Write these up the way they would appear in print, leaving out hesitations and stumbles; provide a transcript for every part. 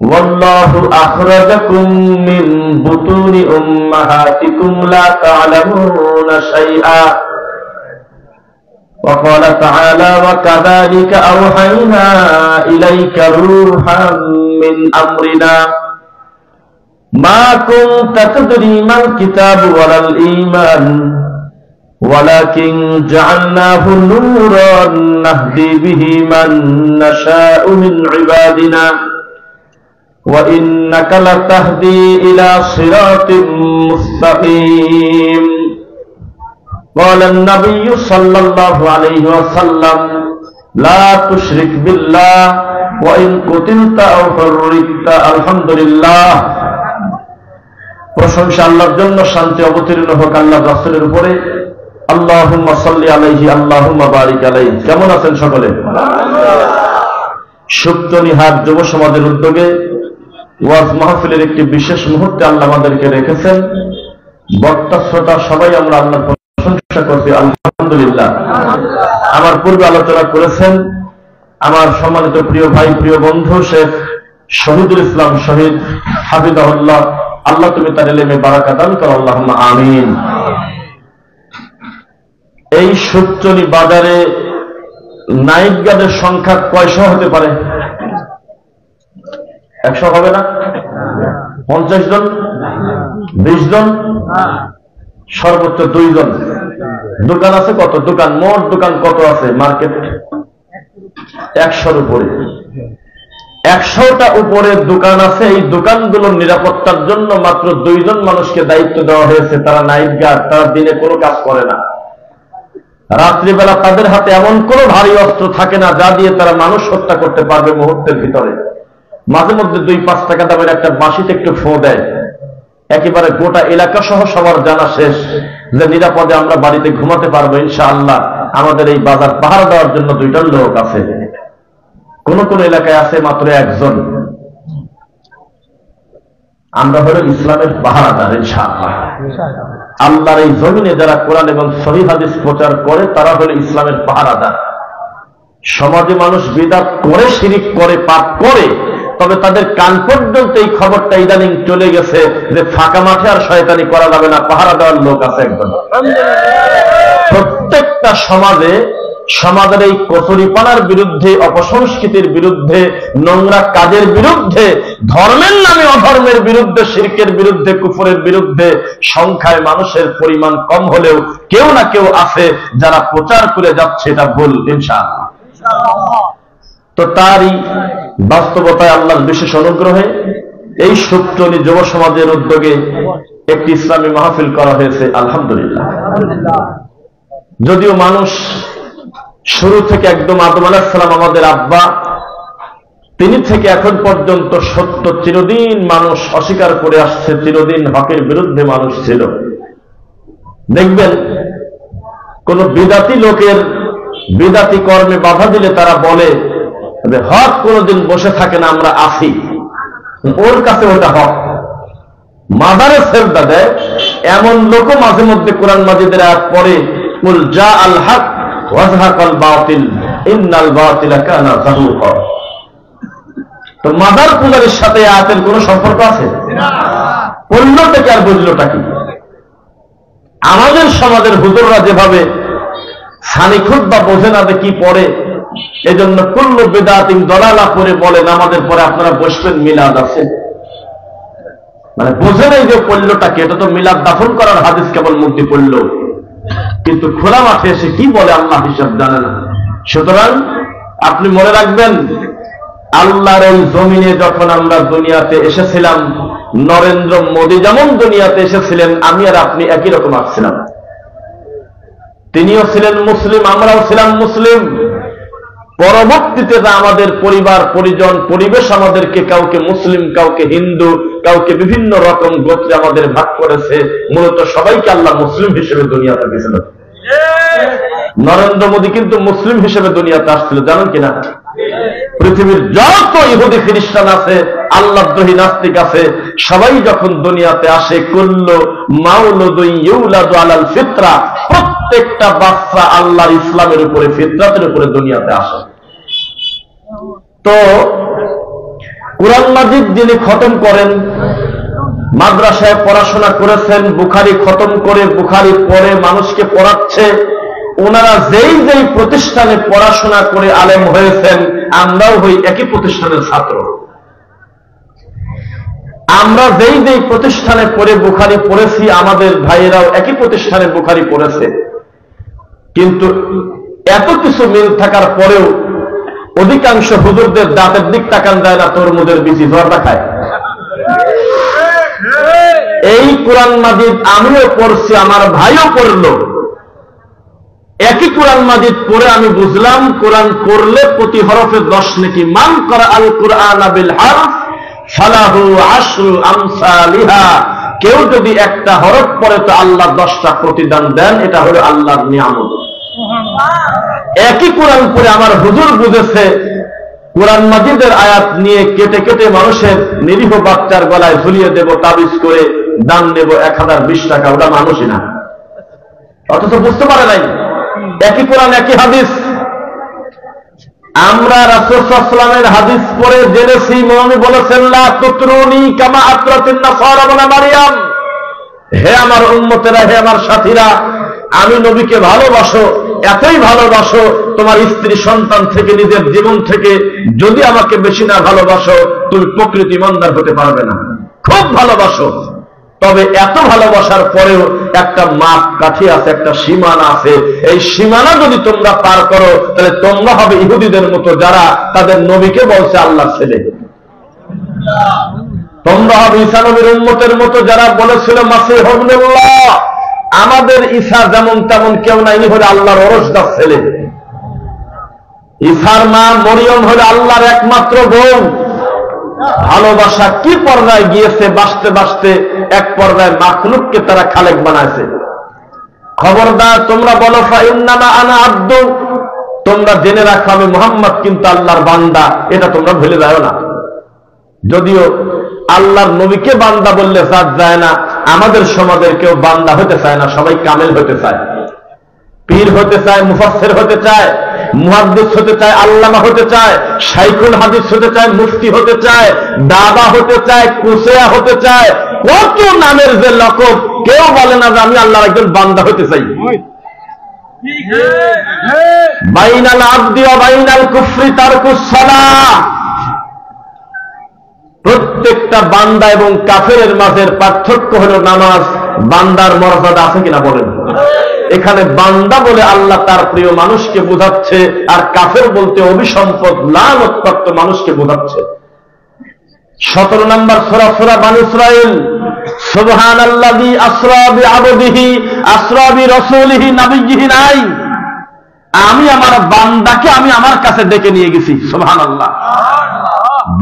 والله أخرجكم من بطون أمهاتكم لا تعلمون شيئا وقال تعالى وكذلك أوحينا إليك روحا من أمرنا ما كنت تدري ما الكتاب ولا الإيمان ولكن جعلناه نورا نهدي به من نشاء من عبادنا وإنك لتهدي إلى صراط مستقيم قال النبي صلى الله عليه وسلم لا تشرك بالله وإن قتلت أو حرقت الحمد لله প্রশংসা আল্লাহর জন্য, শান্তি অবতীর্ণ হোক আল্লাহর রাসূলের উপরে। আল্লাহুম্মা সাল্লি আলাইহি আল্লাহুম্মা বারিক আলাইহি। কেমন আছেন সকলে? সুপ্তনিহাট যুব সমাজের উদ্যোগে ওয়াজ মাহফিলের একটি বিশেষ মুহূর্তে আল্লাহ আমাদেরকে রেখেছেন। বক্তা শ্রোতা সবাই আমরা আল্লাহর প্রশংসা করছি আলহামদুলিল্লাহ। আমার পূর্বে আলোচনা করেছেন আমার সম্মানিত প্রিয় ভাই, প্রিয় বন্ধু শেখ শহীদুল ইসলাম শহীদ হাফিজাহুল্লাহ। আল্লাহ তুমি তার ইলমে বারাকা দান করো, আল্লাহুম্মা আমিন। এই সুপচনি বাজারে নাইট গার্ডের সংখ্যা কয়শো হতে পারে? 100 হবে না? 50 জন, 20 জন, সর্বোচ্চ 2 জন। দোকান আছে কত? দোকান মোট দোকান কত আছে মার্কেট? 100-র উপরে। 100টা উপরে দোকান আছে। এই দোকানগুলোর নিরাপত্তার জন্য মাত্র 2 জন মানুষকে দায়িত্ব দেওয়া হয়েছে। তারা নাইট গার্ড, তারা দিনে কোনো কাজ করে না। রাত্রিবেলা তাদের হাতে এমন কোনো ভারী অস্ত্র থাকে না যা দিয়ে তারা মানুষ হত্যা করতে পারবে মুহূর্তের ভিতরে। মাঝে মধ্যে 2-5 টাকা দামের একটা বাঁশিতে একটু ফো দেয়, একেবারে গোটা এলাকা সহ সবার জানা শেষ যে নিরাপদে আমরা বাড়িতে ঘুমাতে পারবো ইনশাআল্লাহ। আমাদের এই বাজার পাহারা দেওয়ার জন্য 2টা লোক আছে। কোন কোন এলাকায় আছে মাত্র 1 জন। আমরা হলো ইসলামের পাহারাদার ইনশাআল্লাহ। আল্লাহর এই জমিনে যারা কোরআন এবং সহিহ হাদিস প্রচার করে তারা হলো ইসলামের পাহারাদার। সমাজে মানুষ বিদআত করে, শিরিক করে, পাপ করে, তবে তাদের কান পর্যন্ত এই খবরটা ইদানিং চলে গেছে যে ফাঁকা মাঠে আর শয়তানি করা যাবে না, পাহারা দেওয়ার লোক আছে একজন। প্রত্যেকটা সমাজে সমাজের এই কচুরিপানার বিরুদ্ধে, অপসংস্কৃতির বিরুদ্ধে, নোংরা কাজের বিরুদ্ধে, ধর্মের নামে অধর্মের বিরুদ্ধে, শিরকের বিরুদ্ধে, কুফরের বিরুদ্ধে সংখ্যায় মানুষের পরিমাণ কম হলেও কেউ না কেউ আছে যারা প্রচার করে যাচ্ছে এটা ভুল ইনশাআল্লাহ। তো তারই বাস্তবতায় আল্লাহর বিশেষ অনুগ্রহে এই সুপ্তনি যুব সমাজের উদ্যোগে একটি ইসলামী মাহফিল করা হয়েছে আলহামদুলিল্লাহ। যদিও মানুষ শুরু থেকে একদম আদম আলাইহিস সালাম আমাদের আব্বা, তিনি থেকে এখন পর্যন্ত সত্য চিরদিন মানুষ অস্বীকার করে আসছে, চিরদিন হকের বিরুদ্ধে মানুষ ছিল। দেখবেন কোন বিদাতি লোকের বিদাতি কর্মে বাধা দিলে তারা বলে হক কোনদিন বসে থাকে না, আমরা আসি, ওর কাছে ওটা হক। মাদারে সেজদা দেয় এমন লোকও মাঝে মধ্যে কোরআন মাজিদের আয়াত পড়ে কুল জা আল হক ওয়াজহাকাল বাতিল ইন্নাল বাতিলা কানা যাহুকা। তো মাদার পূজারের সাথে আয়াতের কোন সম্পর্ক আছে? পড়লোটা কি আর বুঝলোটা কি? আমাদের সমাজের হুজুররা যেভাবে সানি খুতবা বোঝে না যে কি পড়ে, এজন্য কুল্লু বিদআতিন দালালা পড়ে বলেন আমাদের পরে আপনারা বসবেন মিলাদ আছে, মানে বোঝে নাই যে পড়লোটা কি। এটা তো মিলাদ দাফন করার হাদিস কেবল মুক্তি পড়লো, কিন্তু খোলা মাঠে এসে কি বলে আল্লাহ হিসাব জানে না। সুতরাং আপনি মনে রাখবেন আল্লাহর এই জমিনে যখন আমরা দুনিয়াতে এসেছিলাম, নরেন্দ্র মোদী যেমন দুনিয়াতে এসেছিলেন, আমি আর আপনি একই রকম আসছিলাম। তিনিও ছিলেন মুসলিম, আমরাও ছিলাম মুসলিম। পরবর্তীতে আমাদের পরিবার পরিজন পরিবেশ আমাদেরকে কাউকে মুসলিম, কাউকে হিন্দু, কাউকে বিভিন্ন রকম গোত্রে আমাদের ভাগ করেছে। মূলত সবাইকে আল্লাহ মুসলিম হিসেবে দুনিয়াতে দিয়েছিল। নরেন্দ্র মোদী কিন্তু মুসলিম হিসেবে দুনিয়াতে আসছিল, জানেন কিনা? পৃথিবীর যত ইহুদি খ্রিস্টান আছে, আল্লাহদ্রোহী নাস্তিক আছে, সবাই যখন দুনিয়াতে আসে কুল্লু মাউলুদুন ইউলাদু আলাল ফিতরা, প্রত্যেকটা বাচ্চা আল্লাহর ইসলামের উপরে, ফিতরাতের উপরে দুনিয়াতে আসে। তো কুরআন মাজিদ যিনি খতম করেন, মাদ্রাসায় পড়াশোনা করেছেন, বুখারী খতম করে বুখারী পড়ে মানুষকে পড়াচ্ছে, ওনারা যেই যেই প্রতিষ্ঠানে পড়াশোনা করে আলেম হয়েছেন, আমরাও হই একই প্রতিষ্ঠানের ছাত্র। আমরা যেই যেই প্রতিষ্ঠানে পড়ে বুখারী পড়েছি, আমাদের ভাইয়েরাও একই প্রতিষ্ঠানে বুখারী পড়েছে। কিন্তু এত কিছু মিল থাকার পরেও অধিকাংশ হুজুরদের দাঁতের দিক তাকান যায় না, তরমুজের বিচি জর্দা খায়। এই কুরআন মাজিদ আমিও পড়ছি, আমার ভাইও পড়ল। একই কুরআন মাজিদ পড়ে আমি বুঝলাম, কোরআন পড়লে প্রতি হরফে 10 নেকি। মান করা আল কুরআন বিল হারফ ফালাহু আশরু আমসালিহা। কেউ যদি একটা হরফ পড়ে তো আল্লাহ 10টা প্রতিদান দেন। এটা হলো আল্লাহর নিয়ামত। একই কোরআন পড়ে আমার হুজুর বুঝেছে, কোরআন মাজিদের আয়াত নিয়ে কেটে কেটে মানুষের নিরীহ বাচ্চার গলায় ঝুলিয়ে দেব, তাবিজ করে দান নেব 1020 টাকা। ওটা মানুষই না, অথচ বুঝতে পারে নাই। একই কোরআন একই হাদিস। আমরা রাসূল সাল্লাল্লাহু আলাইহি ওয়াসাল্লামের হাদিস পড়ে জেনেছি, মহানবী বলেছেন, লা তুতরুনি কামা আতরাতিন নাসারা ইবনে মারইয়াম। হে আমার উম্মতেরা, হে আমার সাথীরা, আমি নবীকে ভালোবাসো, এতই ভালোবাসো তোমার স্ত্রী সন্তান থেকে, নিজের জীবন থেকে যদি আমাকে বেশি না ভালোবাসো, তুমি প্রকৃত ঈমানদার হতে পারবে না। খুব ভালোবাসো, তবে এত ভালোবাসার পরেও একটা মাপকাঠি আছে, একটা সীমানা আছে। এই সীমানা যদি তোমরা পার করো, তাহলে তোমরা হবে ইহুদিদের মতো, যারা তাদের নবীকে বলছে আল্লাহর ছেলে। তোমরা হবে ঈসা নবীর উম্মতের মতো, যারা বলেছিল মাসিহ ইবনুল্লাহ। আমাদের ঈসা যেমন তেমন কেউ নাই, ইনি হলো আল্লাহর ওরসদার ছেলে। ঈসার মা মরিয়ম হলো আল্লাহর একমাত্র বউ। ভালোবাসা কি পর্যায়ে গিয়েছে, বাঁচতে বাঁচতে এক পর্যায়ে মাখলুককে তারা খালেক বানাইছে। খবরদার, তোমরা বলো ফাইন্নামা আনা আব্দু, তোমরা জেনে রাখো আমি মুহাম্মদ কিন্তু আল্লাহর বান্দা, এটা তোমরা ভুলে যাও না। যদিও আল্লাহর নবীকে বান্দা বললে সাজ যায় না, আমাদের সমাজের কেউ বান্দা হতে চায় না, সবাই কামেল হতে চায়, পীর হতে চায়, মুফাসসির হতে চায়, মুহাদ্দিস হতে চায়, আল্লামা হতে চায়, শাইখুল হাদিস হতে চায়, মুফতি হতে চায়, দাবা হতে চায়, কুসেয়া হতে চায়, কত নামের যে লকব। কেউ বলে না যে আমি আল্লাহর একজন বান্দা হতে চাই। বাইনাল আবদি ওয়া বাইনাল কুফরি তারকুস সালাহ। প্রত্যেকটা বান্দা এবং কাফেরের মাঝের পার্থক্য হলো নামাজ। বান্দার মর্যাদা আছে কিনা বলেন? এখানে বান্দা বলে আল্লাহ তার প্রিয় মানুষকে বোঝাচ্ছে, আর কাফের বলতে অভিসম্পদ লানতপ্রাপ্ত মানুষকে বোঝাচ্ছে। 17 নম্বর সূরা, সূরা বনী ইসরাঈল। সুবহানাল্লাযী আসরা বিআবদিহি আসরা বিরাসূলিহি নাবিয়্যিহি নাই। আমি আমার বান্দাকে আমি আমার কাছে ডেকে নিয়ে গেছি। সুবহানাল্লাহ।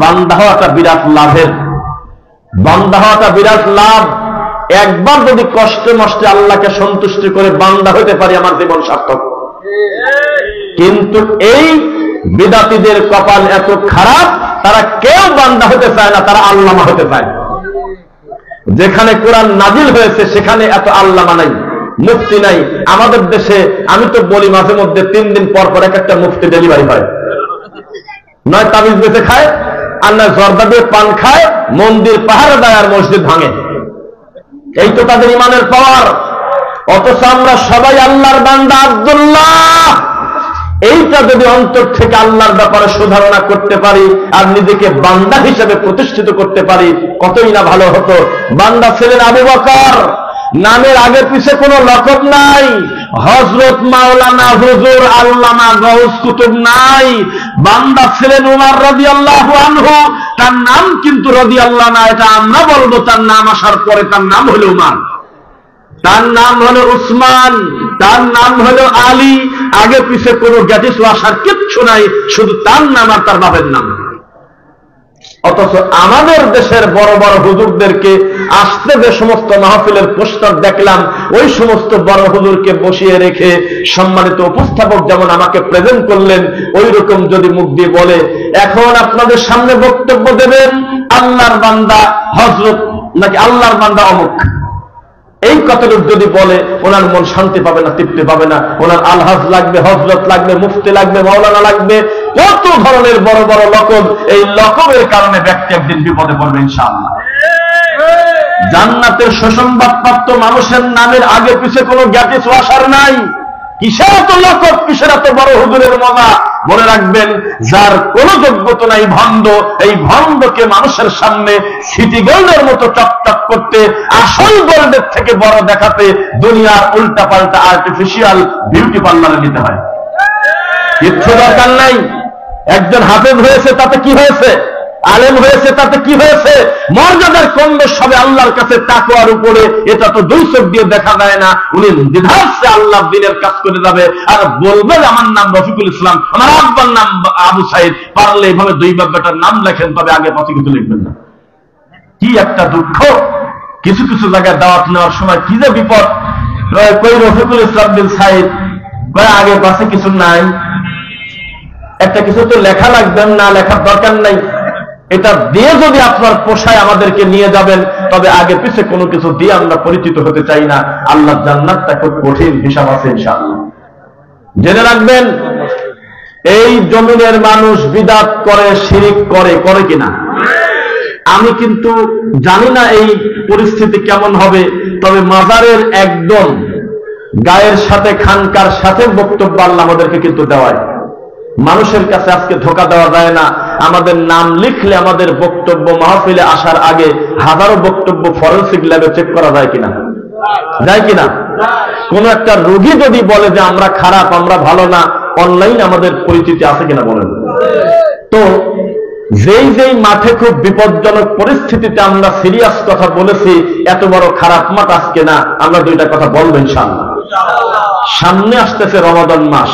বান্দা হওয়াটা বিরাট লাভের, বান্দা হওয়াটা বিরাট লাভ। একবার যদি কষ্টে মষ্টে আল্লাহকে সন্তুষ্ট করে বান্দা হতে পারি, আমার জীবন সার্থক। কিন্তু এই বিদাতীদের কপাল এত খারাপ, তারা কেউ বান্দা হতে চায় না, তারা আল্লামা হতে চায়। যেখানে কোরআন নাজিল হয়েছে সেখানে এত আল্লামা নাই, মুফতি নাই। আমাদের দেশে আমি তো বলি মাঝে মধ্যে 3 দিন পর পর একটা মুফতি ডেলিভারি হয়। নয় তাবিজ বেঁচে খায়, আর নয় জর্দা দিয়ে পান খায়, মন্দির পাহারা দেয় আর মসজিদ ভাঙে। এই তো তাদের ইমানের পাওয়ার। অথচ আমরা সবাই আল্লাহর বান্দা। আব্দুল্লাহ, এইটা যদি অন্তর থেকে আল্লাহর ব্যাপারে সুধারণা করতে পারি আর নিজেকে বান্দা হিসেবে প্রতিষ্ঠিত করতে পারি, কতই না ভালো হতো। বান্দা ছিলেন আবু বকর, নামের আগে পিছে কোনো লকব নাই। হযরত মাওলানা হুজুর আল্লামা গাউস কুতুব নাই। বান্দা ছিলেন উমর রাদিয়াল্লাহু আনহু, তার নাম কিন্তু রাদিয়াল্লাহু না, এটা আমরা বলবো। তার নাম আসার পরে তার নাম হলো উমর, তার নাম হলো উসমান, তার নাম হলো আলী। আগে পিছে কোনো গ্যাটিস আসার কিচ্ছু নাই, শুধু তার নাম আর তার বাপের নাম। অথচ আমাদের দেশের বড় বড় হুজুরদেরকে আসতে যে সমস্ত মাহফিলের পোস্টার দেখলাম, ওই সমস্ত বড় হুজুরকে বসিয়ে রেখে সম্মানিত উপস্থাপক যেমন আমাকে প্রেজেন্ট করলেন, ওই রকম যদি মুখ দিয়ে বলে এখন আপনাদের সামনে বক্তব্য দেবেন আল্লাহর বান্দা হযরত নাকি আল্লাহর বান্দা অমুক, এই কথাটুকু যদি বলে ওনার মন শান্তি পাবে না, তৃপ্তি পাবে না। ওনার আলহাজ লাগবে, হজরত লাগবে, মুফতি লাগবে, মাওলানা লাগবে, কত ধরনের বড় বড় লকব। এই লকবের কারণে ব্যক্তি একদিন বিপদে পড়বে ইনশাআল্লাহ। জান্নাতের সুসংবাদপ্রাপ্ত মানুষের নামের আগে পিছে কোনো জ্ঞাতি আসার নাই। কিসের এত লকব, কিসের এত বড় হুজুরের মজা? মনে রাখবেন, যার কোন যোগ্যতা নাই ভণ্ড, এই ভণ্ডকে মানুষের সামনে সিটি গোল্ডের মতো চকচক করতে, আসল গোল্ডের থেকে বড় দেখাতে দুনিয়ার উল্টা পাল্টা আর্টিফিশিয়াল বিউটি পার্লারে নিতে হয়। কিচ্ছু দরকার নাই। একজন হাফেজ হয়েছে তাতে কি হয়েছে, আলেম হয়েছে তাতে কি হয়েছে? মর্যাদার কমবেশ হবে আল্লাহর কাছে তাকওয়ার উপরে। এটা তো দুই চোখ দিয়ে দেখা যায় না। উনি দ্বিধার্থে আল্লাহ দিনের কাজ করে যাবে আর বলবেন আমার নাম রফিকুল ইসলাম, আমার আব্বার নাম আবু সাইদ, পারলে এইভাবে দুই বাব্বাটার নাম লেখেন, তবে আগে পথে কিছু লিখবেন না। কি একটা দুঃখ! কিছু কিছু জায়গায় দাওয়াত নেওয়ার সময় কি যে বিপদ। কই রফিকুল ইসলাম বিন সাইদ, আগে পাশে কিছু নাই, একটা কিছু তো লেখা লাগবে, না লেখার দরকার নাই। এটা দিয়ে যদি আপনার পোষায় আমাদেরকে নিয়ে যাবেন, তবে আগে পিছে কোনো কিছু দিয়ে আমরা পরিচিত হতে চাই না। আল্লাহ জান্নাতটা খুব কঠিন হিসাব আছে ইনশাআল্লাহ। জেনে রাখবেন, এই জমিনের মানুষ বিদআত করে, শিরিক করে, করে কিনা আমি কিন্তু জানি না এই পরিস্থিতি কেমন হবে। তবে মাজারের একদম গায়ের সাথে, খানকার সাথে বক্তব্য আল্লাহ আমাদেরকে কিন্তু দেওয়ায়। মানুষের কাছে আজকে ধোকা দেওয়া যায় না। আমাদের নাম লিখলে আমাদের বক্তব্য মাহফিলে আসার আগে হাজারো বক্তব্য ফরেনসিক ল্যাবে চেক করা যায় কিনা, যায় কিনা? কোন একটা রোগী যদি বলে যে আমরা খারাপ, আমরা ভালো না, অনলাইন আমাদের পরিচিতি আছে কিনা বলেন তো। যেই যেই মাঠে খুব বিপজ্জনক পরিস্থিতিতে আমরা সিরিয়াস কথা বলেছি, এত বড় খারাপ মাঠ আজকে না। আমরা দুইটা কথা বলবো ইনশাআল্লাহ। সামনে আসতেছে রমাদান মাস।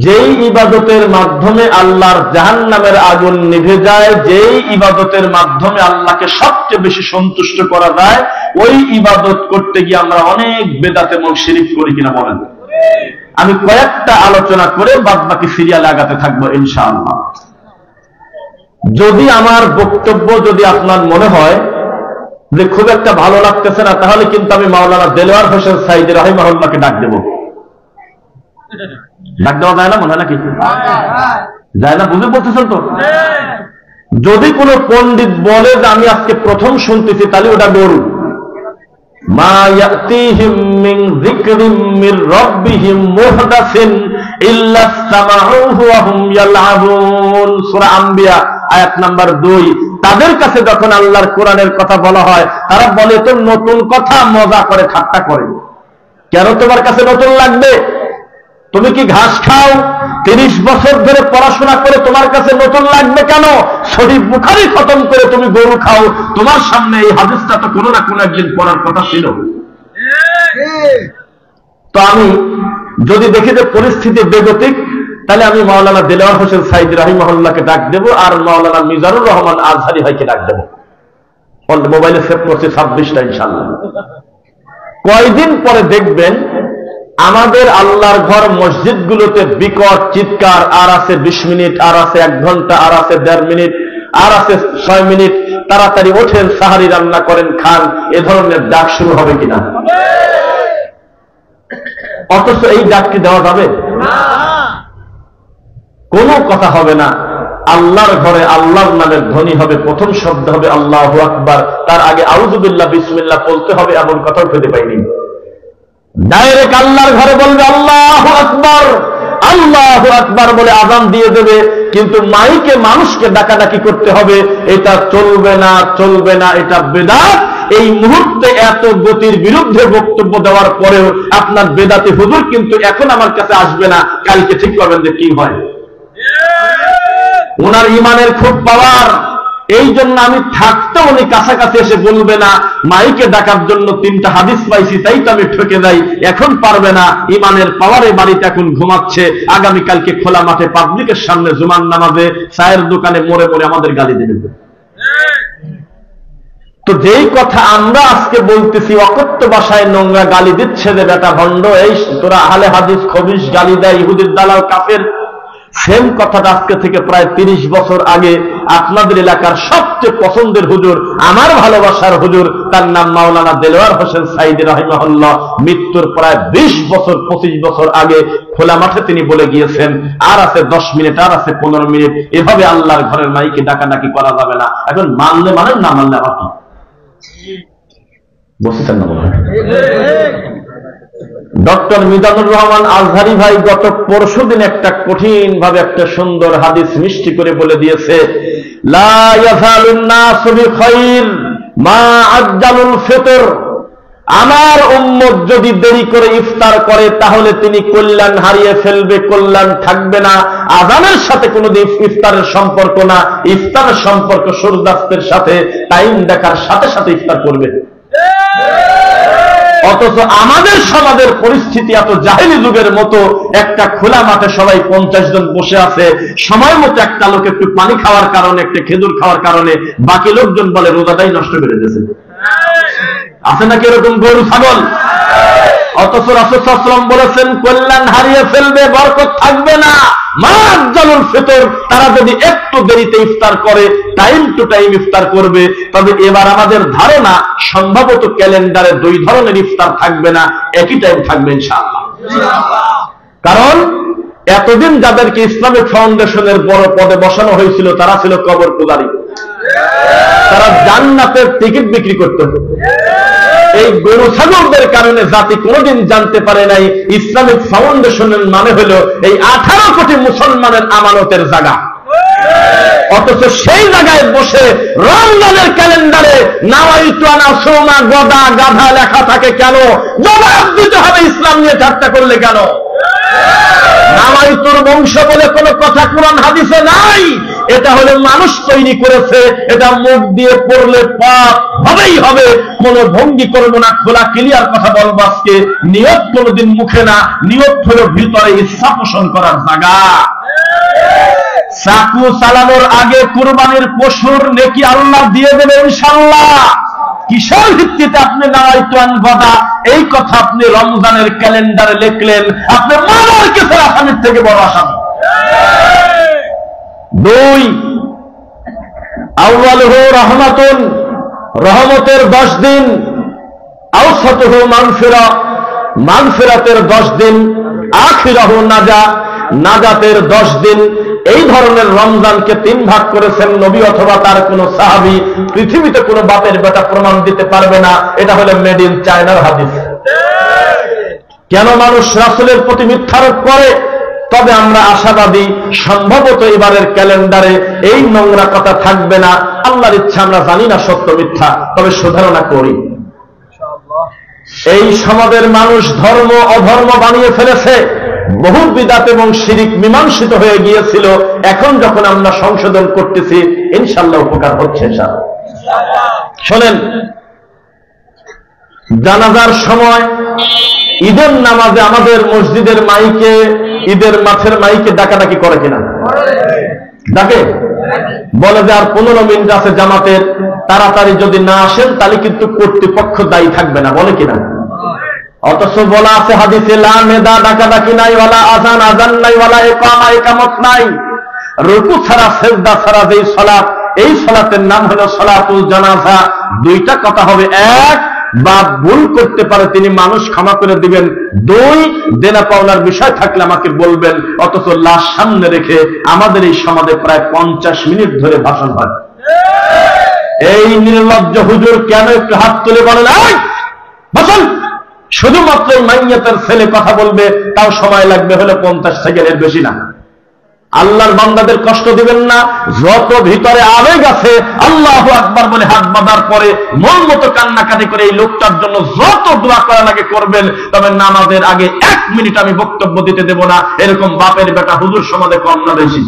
যেই ইবাদতের মাধ্যমে আল্লাহর জাহান্নামের আগুন নিভে যায়, যেই ইবাদতের মাধ্যমে আল্লাহকে সবচেয়ে বেশি সন্তুষ্ট করা যায়, ওই ইবাদত করতে গিয়ে আমরা অনেক বেদাত এবং শিরিক করি কিনা বলেন। আমি কয়েকটা আলোচনা করে বাদ বাকি সিরিয়ালে আগাতে থাকবো ইনশাআল্লাহ। যদি আমার বক্তব্য যদি আপনার মনে হয় যে খুব একটা ভালো লাগতেছে না, তাহলে কিন্তু আমি মাওলানা দেলোয়ার হোসেন সাইদি রাহিমাহুল্লাহকে ডাক দেব। ডাক দেওয়া যায় না মনে হয় নাকি? যায় না, বুঝে বলতেছেন তো? যদি কোন পণ্ডিত বলে যে আমি আজকে প্রথম শুনতেছি, তাহলে ওটা গরু। মা ইয়াতিহিম মিন যিকরিম মির রাব্বিহিম মুহদাসিন ইল্লা সামাউহু ওয়া হুম ইয়ালআবুন, সূরা আম্বিয়া আয়াত নাম্বার 2। তাদের কাছে যখন আল্লাহর কোরআনের কথা বলা হয়, তারা বলে তো নতুন কথা, মজা করে, ঠাট্টা করে। কেন তোমার কাছে নতুন লাগবে? তুমি কি ঘাস খাও? 30 বছর ধরে পড়াশোনা করে তোমার কাছে নতুন লাগবে কেন? সহিহ বুখারী খতম করে তুমি গরু খাও, তোমার সামনে এই হাদিসটা তো কোনো না কোনো একদিন পড়ার কথা ছিল। তো আমি যদি দেখি যে পরিস্থিতি বেগতিক, তাহলে আমি মাওলানা দেলোয়ার হোসেন সাইদি রাহিমাহুল্লাহকে ডাক দেব, আর মাওলানা মিজানুর রহমান আজহারি ভাইকে ডাক দেব। মোবাইলে সেভ করছি 26টা ইনশাআল্লাহ। কয়দিন পরে দেখবেন আমাদের আল্লাহর ঘর মসজিদগুলোতে বিকট চিৎকার, আর আছে 20 মিনিট, আর আছে 1 ঘন্টা, আর আছে 1.5 মিনিট, আর আছে 6 মিনিট, তাড়াতাড়ি ওঠেন, সাহারি রান্না করেন, খান, এ ধরনের ডাক শুরু হবে কিনা? অথচ এই ডাকটি দেওয়া যাবে? কোনো কথা হবে না। আল্লাহর ঘরে আল্লাহর নামের ধ্বনি হবে, প্রথম শব্দ হবে আল্লাহু আকবার, তার আগে আউযু বিল্লাহ বিসমিল্লাহ বলতে হবে, এমন কথাও খুঁজে পাইনি। ডাইরেক্ট আল্লাহর ঘরে বলবে আল্লাহু আকবার, আল্লাহু আকবার বলে আযান দিয়ে দেবে। কিন্তু মাইকে মানুষকে ডাকাডাকি করতে হবে, এটা চলবে না, চলবে না, এটা বেদাত। এই মুহূর্তে এত গতির বিরুদ্ধে বক্তব্য দেওয়ার পরেও আপনার বেদাতি হুজুর কিন্তু এখন আমার কাছে আসবে না, কালকে ঠিক করবেন যে কি হয়। ওনার ইমানের খুব পাওয়ার, এই জন্য আমি থাকতে উনি কাছাকাছি এসে বলবে না মাইকে ডাকার জন্য 3টা হাদিস পাইছি, তাই তো আমি ঠকে যাই। এখন পারবে না, ইমানের পাওয়ারে বাড়িতে এখন ঘুমাচ্ছে। আগামীকালকে খোলা মাঠে পাবলিকের সামনে জুমার নামাজে চায়ের দোকানে মরে মরে আমাদের গালি দেবে। তো যেই কথা আমরা আজকে বলতেছি, অকথ্য ভাষায় নোংরা গালি দিচ্ছে যে বেটা ভণ্ড, এই তোরা আহলে হাদিস খবিশ, গালি দেয়, ইহুদির দালাল, কাফের, সেম কথাটা আজকে থেকে প্রায় 30 বছর আগে আপনাদের এলাকার সবচেয়ে পছন্দের হুজুর, আমার ভালোবাসার হুজুর, তার নাম মাওলানা দেলোয়ার হোসেন সাইদি রাহিমাহুল্লাহ, মৃত্যুর প্রায় 20 বছর 25 বছর আগে খোলা মাঠে তিনি বলে গিয়েছেন, আর আছে 10 মিনিট, আর আছে 15 মিনিট, এভাবে আল্লাহর ঘরের মাইকে ডাকাডাকি করা যাবে না। এখন মানলে মানেন, না মানলে আবার কি বলছেন না? বলেন। ডক্টর মিজানুর রহমান আজহারি ভাই গত পরশুদিন একটা কঠিন ভাবে একটা সুন্দর হাদিস মিষ্টি করে বলে দিয়েছে, লা ইয়াযালুন নাসু বিখাইর মা আজ্জালুল ফিতর। আমার উম্মত যদি দেরি করে ইফতার করে তাহলে তিনি কল্যাণ হারিয়ে ফেলবে, কল্যাণ থাকবে না। আযানের সাথে কোনোদিন ইফতারের সম্পর্ক না, ইফতারের সম্পর্ক সূর্যাস্তের সাথে, টাইম দেখার সাথে সাথে ইফতার করবে। অথচ আমাদের সমাজের পরিস্থিতি এত জাহেলি যুগের মতো, একটা খোলা মাঠে সবাই 50 জন বসে আছে, সময় মতো একটা লোক একটু পানি খাওয়ার কারণে, একটা খেজুর খাওয়ার কারণে বাকি লোকজন বলে রোজাটাই নষ্ট করে দিয়েছে। আছে নাকি এরকম গরু ছাগল? অথচ রাসূল সাল্লাল্লাহু আলাইহি ওয়াসাল্লাম বলেছেন কল্যাণ হারিয়ে ফেলবে, বরকত থাকবে না। মাআজ্জালুল ফিতর, তারা যদি একটু দেরিতে ইফতার করে, টাইম টু টাইম ইফতার করবে। তবে এবার আমাদের ধারণা সম্ভবত ক্যালেন্ডারে 2 ধরনের ইফতার থাকবে না, একই টাইম থাকবে ইনশাআল্লাহ। কারণ এতদিন যাদেরকে ইসলামিক ফাউন্ডেশনের বড় পদে বসানো হয়েছিল তারা ছিল কবর পূজারী, তারা জান্নাতের টিকিট বিক্রি করত। এই গরু ছাগলদের কারণে জাতি কোনোদিন জানতে পারে নাই ইসলামিক ফাউন্ডেশনের মানে হলো এই 18 কোটি মুসলমানের আমানতের জায়গা। অথচ সেই জায়গায় বসে রমজানের ক্যালেন্ডারে নাওয়াইতু আন আসুমা গদা গাধা লেখা থাকে কেন? জবাব দিতে হবে ইসলাম নিয়ে ঠাট্টা করলে কেন? নাওয়াইতুর বংশ বলে কোন কথা কোরআন হাদিসে নাই। এটা হলো মানুষ তৈরি করেছে, এটা মুখ দিয়ে পড়লে পাপ হবেই হবে, কোন ভঙ্গি করবো না, খোলা ক্লিয়ার কথা বলবো আজকে। নিয়ত কোনদিন মুখে না, নিয়ত হলো ভিতরে ইচ্ছা পোষণ করার জায়গা। চাকু চালানোর আগে কুরবানির পশুর নেকি আল্লাহ দিয়ে দেবে ইনশাআল্লাহ। কিসের ভিত্তিতে আপনি নাওয়াইতু আন গদা এই কথা আপনি রমজানের ক্যালেন্ডারে লিখলেন? আপনি মারার কেসের আসামির থেকে বড় আসামি। 2 আউয়ালুহু রাহমাতুন, রহমতের 10 দিন, আওসাতুহু মাগফিরা, মাগফিরাতের 10 দিন, আখিরাহু নাজা, নাজাতের 10 দিন। এই ধরনের রমজানকে 3 ভাগ করেছেন নবী অথবা তার কোন সাহাবী। পৃথিবীতে কোন বাপের বেটা প্রমাণ দিতে পারবে না। এটা হলো মেড ইন চায়নার হাদিস। কেন মানুষ রাসূলের প্রতি মিথ্যারোপ করে? তবে আমরা আশাবাদী সম্ভবত এবারের ক্যালেন্ডারে এই নোংরা কথা থাকবে না। আল্লাহর ইচ্ছা, আমরা জানি না সত্য মিথ্যা, তবে সুধারণা করি। এই সমাজের মানুষ ধর্ম অধর্ম বানিয়ে ফেলেছে, বহু বিদআত এবং শিরিক মীমাংসিত হয়ে গিয়েছিল। এখন যখন আমরা সংশোধন করতেছি, ইনশাআল্লাহ উপকার হচ্ছে। শোনেন, জানাজার সময় ঈদের নামাজে আমাদের মসজিদের মাইকে, ঈদের মাঠের মাইকে ডাকাডাকি করে কিনা? ডাকে, বলে যে আর 15 মিনিট আছে জামাতের, তাড়াতাড়ি যদি না আসেন তাহলে কিন্তু কর্তৃপক্ষ দায়ী থাকবে না, বলে কিনা? অথচ বলা আছে হাদিসে, লা নেদা, ডাকাডাকি নাই, ওয়ালা আযান, আযান নাই, ওয়ালা ইকামা, ইকামত নাই। রুকু ছাড়া সিজদা ছাড়া যেই সালাত, এই সালাতের নাম হলো সালাতুল জানাজা। 2টা কথা হবে, 1 বা ভুল করতে পারে তিনি মানুষ ক্ষমা করে দিবেন, 2 দেনা পাওনার বিষয় থাকলে আমাকে বলবেন। অথচ লাশ সামনে রেখে আমাদের এই সমাজে প্রায় 50 মিনিট ধরে ভাষণ হয়। এই নির্লজ্জ হুজুর কেন একটু হাত তুলে বলেন ভাষণ? শুধুমাত্র মাইয়াতের ছেলে কথা বলবে, তাও সময় লাগবে হলো 50 সেকেন্ডের বেশি না। আল্লাহর বান্দাদের কষ্ট দিবেন না। যত ভিতরে আবেগ আছে আল্লাহু আকবার বলে হাত বাঁধার পরে মন মতো কান্নাকাটি করে এই লোকটার জন্য যত দোয়া করা লাগে করবেন। তবে নামাজের আগে 1 মিনিট আমি বক্তব্য দিতে দেব না। এরকম বাপের বেটা হুজুর সমাজে কম না বেশি?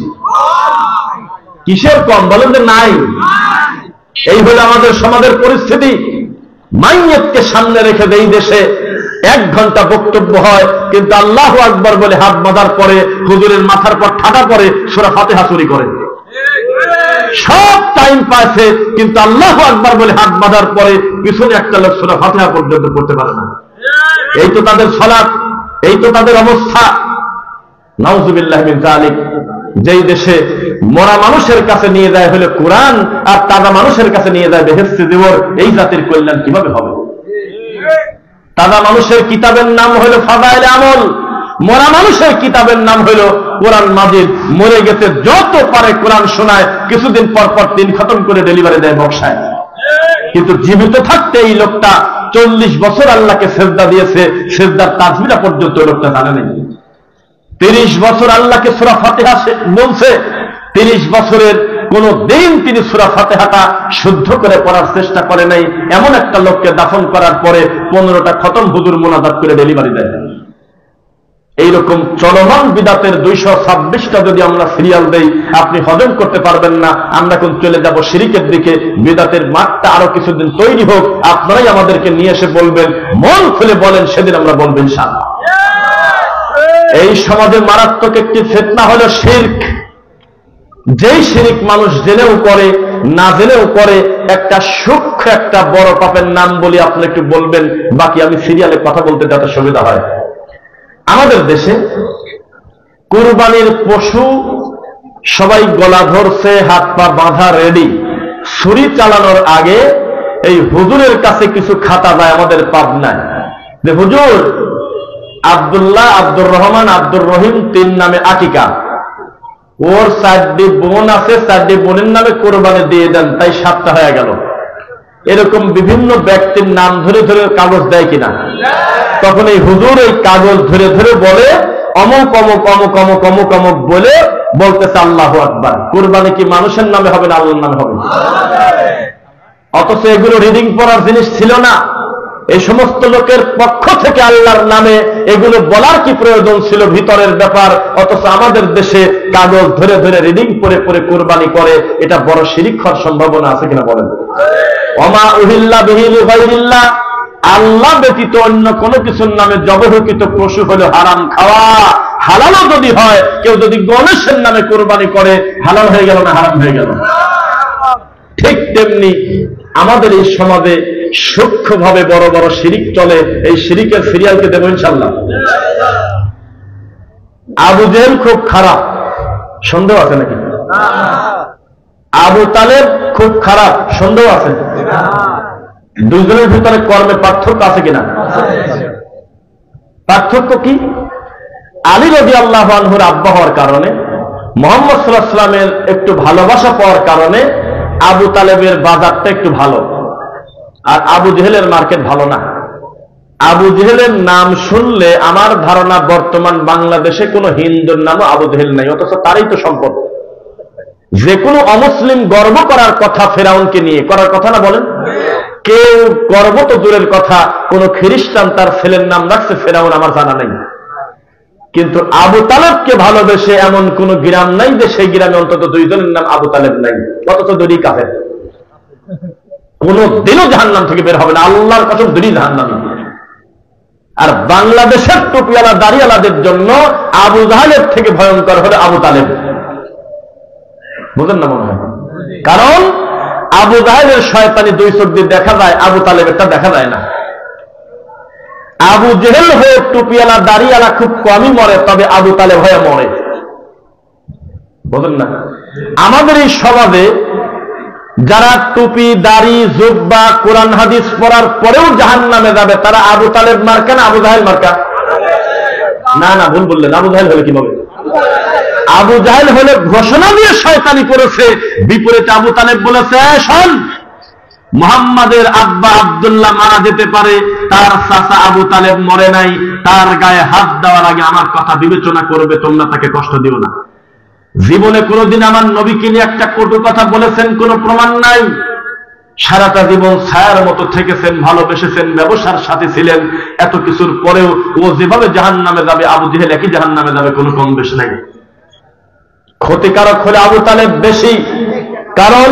কিসের কম বলেন? যে নাই। এই হলো আমাদের সমাজের পরিস্থিতি। মাইয়াতকে সামনে রেখে এই দেশে 1 ঘন্টা বক্তব্য হয়, কিন্তু আল্লাহু আকবার বলে হাত বাঁধার পরে হুজুরের মাথার পর ঠাটা পরে সূরা ফাতিহা চুরি করে। সব টাইম পাচ্ছে, কিন্তু আল্লাহু আকবার বলে হাত বাঁধার পরে পিছনে একটা লোক সূরা ফাতিহা পর্যন্ত পড়তে পারে না। এই তো তাদের সালাত, এই তো তাদের অবস্থা। নাউযুবিল্লাহি মিন যালিক। যেই দেশে মরা মানুষের কাছে নিয়ে যায় হলো কোরআন, আর তাজা মানুষের কাছে নিয়ে যায় বেহেশতে জীবন, এই জাতির কল্যাণ কিভাবে হবে? তাজা মানুষের কিতাবের নাম হলো ফাজাইলে আমল, মরা মানুষের কিতাবের নাম হলো কোরআন মাজিদ। মরে গেছে, যত পারে কোরআন শোনায়, কিছুদিন পর পর 3 খতম করে ডেলিভারি দেয় বক্সায়। কিন্তু জীবিত থাকতে এই লোকটা 40 বছর আল্লাহকে সেজদা দিয়েছে, সেজদার তাজমিরা পর্যন্ত লোকটা জানে নেই। 30 বছর আল্লাহকে সূরা ফাতিহা বলছে, 30 বছরের কোন দিন তিনি সূরা ফাতিহাটা শুদ্ধ করে পড়ার চেষ্টা করে নাই। এমন একটা লোককে দাফন করার পরে 15টা খতম হুজুর মোনাজাত করে ডেলিভারি দেয়। এইরকম চলমান বিদাতের 226টা যদি আমরা সিরিয়াল দেই, আপনি হজম করতে পারবেন না। আমরা এখন চলে যাব শিরিকের দিকে। বিদাতের মাঠটা আরো কিছুদিন তৈরি হোক, আপনারাই আমাদেরকে নিয়ে এসে বলবেন, মন খুলে বলেন, সেদিন আমরা বলবেন ইনশাআল্লাহ। এই সমাজে মারাত্মক একটি ফিতনা হলো শিরক। যেই শিরিক মানুষ জেনেও করে, না জেনেও করে, একটা সূক্ষ্ম একটা বড় পাপের নাম বলি, আপনি একটু বলবেন, বাকি আমি সিরিয়ালে কথা বলতে যাতে সুবিধা হয়। আমাদের দেশে কুরবানির পশু সবাই গলা ধরছে, হাত পা বাঁধা রেডি। ছুরি চালানোর আগে এই হুজুরের কাছে কিছু খাতা যায় আমাদের পাবনায়, যে হুজুর আব্দুল্লাহ, আব্দুর রহমান, আব্দুর রহিম 3 নামে আকিকা, ওর 4টি বোন আছে, 4টি বোনের নামে কোরবানি দিয়ে দেন, তাই 7টা হয়ে গেল। এরকম বিভিন্ন ব্যক্তির নাম ধরে ধরে কাগজ দেয় কিনা? তখন এই হুজুর এই কাগজ ধরে ধরে বলে, অমুক অমুক অমুক অমুক অমুক অমুক বলে বলতেছে আল্লাহু আকবার। কোরবানি কি মানুষের নামে হবে না আল্লাহর নামে হবে? অথচ এগুলো রিডিং পড়ার জিনিস ছিল না। এই সমস্ত লোকের পক্ষ থেকে আল্লাহর নামে এগুলো বলার কি প্রয়োজন ছিল? ভিতরের ব্যাপার। অথচ আমাদের দেশে কাগজ ধরে ধরে রিডিং পড়ে পড়ে কোরবানি করে। এটা বড় শিরিক হওয়ার সম্ভাবনা আছে কিনা বলেন? ওমা উহিল্লা বিহি লিগাইরিল্লাহ, আল্লাহ ব্যতীত অন্য কোন কিছুর নামে জবহকৃত পশু হলো হারাম খাওয়া। হালালও যদি হয়, কেউ যদি গণেশের নামে কোরবানি করে, হালাল হয়ে গেল না হারাম হয়ে গেল? ঠিক তেমনি আমাদের এই সমাজে সূক্ষ্মভাবে বড় বড় শিরিক চলে। এই শিরিকের সিরিয়ালকে দেবো ইনশাআল্লাহ। আবু জেহেল খুব খারাপ, সন্দেহ আছে নাকি? আবু তালেব খুব খারাপ, সন্দেহ আছে? দুইজনের ভিতরে কর্মে পার্থক্য আছে কিনা? পার্থক্য কি? আলী রাদিয়াল্লাহু আনহুর আব্বা হওয়ার কারণে, মুহাম্মদ সাল্লাল্লাহু আলাইহি ওয়াসাল্লামের একটু ভালোবাসা পাওয়ার কারণে আবু তালেবের বাজারটা একটু ভালো, আর আবু জেহেলের মার্কেট ভালো না। আবু জেহেলের নাম শুনলে আমার ধারণা বর্তমান বাংলাদেশে কোনো হিন্দুর নামও আবু জেহেল নাই, অথচ তারই তো সম্পদ। যে কোনো অমুসলিম গর্ব করার কথা ফেরাউনকে নিয়ে, করার কথা না বলেন? কেউ গর্ব তো দূরের কথা, কোন খ্রিস্টান তার ছেলের নাম রাখছে ফেরাউন, আমার জানা নেই। কিন্তু আবু তালেবকে ভালোবেসে এমন কোন গ্রাম নাই যে সেই গ্রামে অন্তত 2 জনের নাম আবু তালেব নাই, অথচ দুই কাফের। কোন দিনও জাহান্নাম থেকে বের হবে না, আল্লাহর কসম, দুই জাহান্নাম। আর বাংলাদেশের টুপিওয়ালা দাড়িওয়ালাদের জন্য আবু জাহেলের থেকে ভয়ঙ্কর হলো আবু তালেব। বুঝেন না মনে হয়? কারণ আবু জাহেলের শয়তানি 2 চোখ দিয়ে দেখা যায়, আবু তালেবেরটা দেখা যায় না। আবু জেহেল হয়ে টুপিওয়ালা দাড়িওয়ালা খুব কমই মরে, তবে আবু তালেব হয়ে মরে। বুঝেন না? আমাদের এই সমাজে যারা টুপি, দাড়ি, জুব্বা, কোরআন হাদিস পড়ার পরেও জাহান্নামে যাবে, তারা আবু তালেব মার্কা না আবু জাহেল মার্কা? না না, ভুল বললেন। আবু জাহেল হলে কিভাবে? আবু জাহেল হলে ঘোষণা দিয়ে শয়তানি করেছে, বিপরীতে আবু তালেব বলেছে, শোন, মুহাম্মাদের আব্বা আব্দুল্লাহ মারা যেতে পারে, তার চাচা আবু তালেব মরে নাই, তার গায়ে হাত দেওয়ার আগে আমার কথা বিবেচনা করবে, তোমরা তাকে কষ্ট দিও না। জীবনে কোনোদিন আমার নবীকে নিয়ে একটা কটু কথা বলেছেন কোন প্রমাণ নাই। সারাটা জীবন ছায়ার মতো থেকেছেন, ভালোবেসেছেন, ব্যবসার সাথে ছিলেন। এত কিছুর পরেও ও যেভাবে জাহান্নামে যাবে, আবু জেহেল একই জাহান্নামে যাবে, কোনো কম বেশ নাই। ক্ষতিকারক হলে আবু তালেব বেশি, কারণ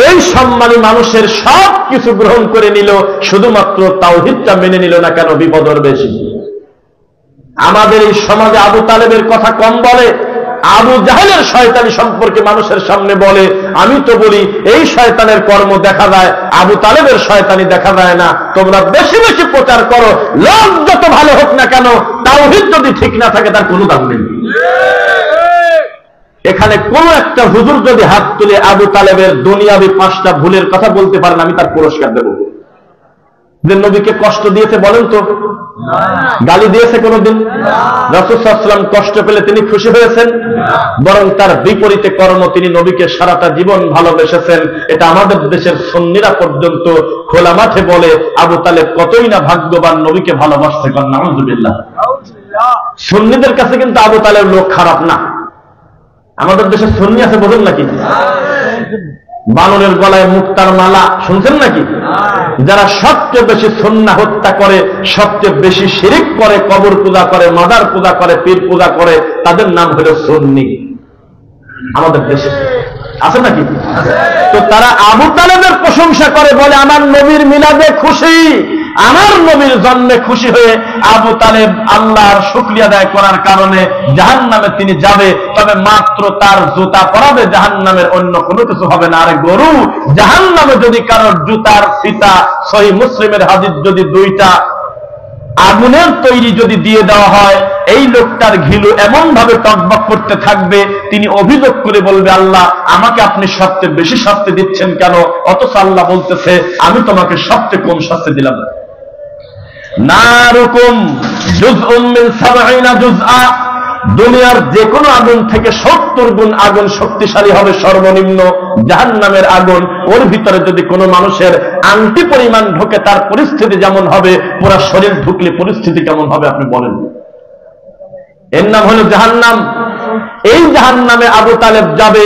এই সম্মানী মানুষের সব কিছু গ্রহণ করে নিল, শুধুমাত্র তাওহীদটা মেনে নিল না কেন, বিপদর বেশি। আমাদের এই সমাজে আবু তালেবের কথা কম বলে, আবু জাহেলের শয়তানি সম্পর্কে মানুষের সামনে বলে। আমি তো বলি এই শয়তানের কর্ম দেখা যায়, আবু তালেবের শয়তানি দেখা যায় না। তোমরা বেশি বেশি প্রচার করো, লোক যত ভালো হোক না কেন, তাওহীদ যদি ঠিক না থাকে তার কোনো দাম নেই। এখানে কোন একটা হুজুর যদি হাত তুলে আবু তালেবের দুনিয়াবি 5টা ভুলের কথা বলতে পারেন, আমি তার পুরস্কার দেব। যে নবীকে কষ্ট দিয়েছে বলেন তো? গালি দিয়েছে কোনদিন? রাসূল সাল্লাল্লাহু আলাইহি ওয়াসাল্লাম কষ্ট পেলে তিনি খুশি হয়েছেন? বরং তার বিপরীতে কর্ম, তিনি নবীকে সারাটা জীবন ভালোবেসেছেন। এটা আমাদের দেশের সুন্নিরা পর্যন্ত খোলা মাঠে বলে আবু তালেব কতই না ভাগ্যবান, নবীকে ভালোবাসতে। কর নাউযুবিল্লাহ। সুন্নিদের কাছে কিন্তু আবু তালেব লোক খারাপ না। আমাদের দেশে সুন্নি আছে বলুন নাকি? বানরের গলায় মুক্তার মালা শুনছেন নাকি? যারা সবচেয়ে বেশি সুন্নাহ হত্যা করে, সবচেয়ে বেশি শিরিক করে, কবর পূজা করে, মাজার পূজা করে, পীর পূজা করে, তাদের নাম হলো সুন্নি। আমাদের দেশে আছে নাকি? তো তারা আবু তালেবের প্রশংসা করে, বলে আমার নবীর মিলাদে খুশি, আমার নবীর জন্মে খুশি হয়ে আবু তালেব আল্লাহর শুকরিয়া আদায় করার কারণে জাহান্নামে তিনি যাবে, তবে মাত্র তার জুতা পরাবে, জাহান্নামের অন্য কোনো কিছু হবে না। আরে গরু, জাহান্নামে যদি কারোর জুতার ফিতা, সহিহ মুসলিমের হাদিস, যদি 2টা আগুনের তৈরি যদি দিয়ে দেওয়া হয়, এই লোকটার ঘিলু এমন ভাবে টকবক করতে থাকবে, তিনি অভিযোগ করে বলবে, আল্লাহ আমাকে আপনি সবচেয়ে বেশি শাস্তি দিচ্ছেন কেন? অথচ আল্লাহ বলতেছে আমি তোমাকে সবচেয়ে কম শাস্তি দিলাম। নারুকুম জুজউম মিন 70 জুজআ, দুনিয়ার যে কোনো আগুন থেকে 70 গুণ আগুন শক্তিশালী হবে সর্বনিম্ন। জাহান্নামের আগুন, ওর ভিতরে যদি কোনো মানুষের আংটি পরিমাণ ঢোকে, তার পরিস্থিতি যেমন হবে, পুরা শরীর ঢুকলে পরিস্থিতি কেমন হবে আপনি বলেন? এর নাম হলো জাহান্নাম। এই জাহান্নামে আবু তালেব যাবে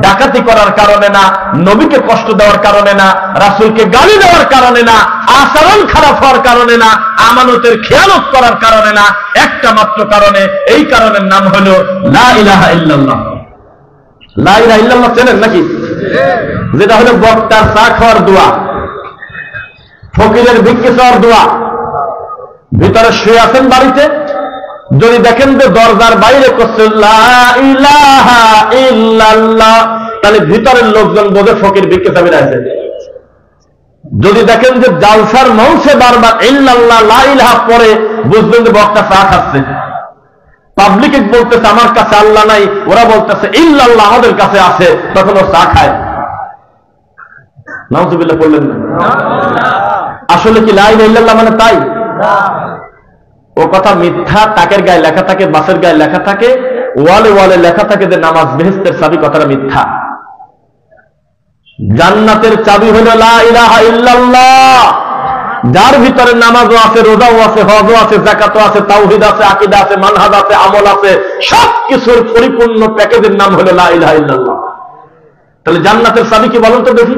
ডাকাতি করার কারণে না, নবীকে কষ্ট দেওয়ার কারণে না, রাসূলকে গালি দেওয়ার কারণে না, আচরণ খারাপ হওয়ার কারণে না, আমানতের খেয়ানত করার কারণে না, একটা মাত্র কারণে। এই কারণের নাম হলো লা ইলাহা ইল্লাল্লাহ। লা ইলাহা ইল্লাল্লাহ চেনেন নাকি? যেটা হলো বক্তার চা খাওয়ার দোয়া, ফকিরের ভিক্ষে চাওয়ার দোয়া। ভিতরে শুয়ে আছেন বাড়িতে, যদি দেখেন যে দরজার বাইরে করছে লা ইলাহা ইল্লাল্লাহ, তাহলে ভিতরের লোকজন বোঝে ফকির ভিক্ষে চাবি আছে। যদি দেখেন যে জালসার মঞ্চে বারবার ইল্লাল্লাহ লা ইলাহা পড়ে, বুঝবেন যে বক্তা চা খাচ্ছে। পাবলিক বলতেছে আমার কাছে আল্লাহ নাই, ওরা বলতেছে ইল্লাল্লাহ আমাদের কাছে আছে, তখন ও চা খায়। নাউযুবিল্লাহ বললেন না? আসলে কি লা ইলাহা ইল্লাল্লাহ মানে তাই? ও কথা মিথ্যা। তাকের গায়ে লেখা থাকে, বাসের গায়ে লেখা থাকে, ওয়ালে ওয়ালে লেখা থাকে যে নামাজ বেহেশতের চাবি, কথাটা মিথ্যা। জান্নাতের চাবি হলো লা ইলাহা ইল্লাল্লাহ, যার ভিতরে নামাজও আছে, রোজাও আছে, হজও আছে, যাকাতও আছে, তাওহীদ আছে, আকীদা আছে, মানহাজ আছে, আমল আছে, সবকিছুর পরিপূর্ণ প্যাকেজের নাম হলো লা ইলাহা ইল্লাল্লাহ। তাহলে জান্নাতের চাবি কি বলুন তো দেখি?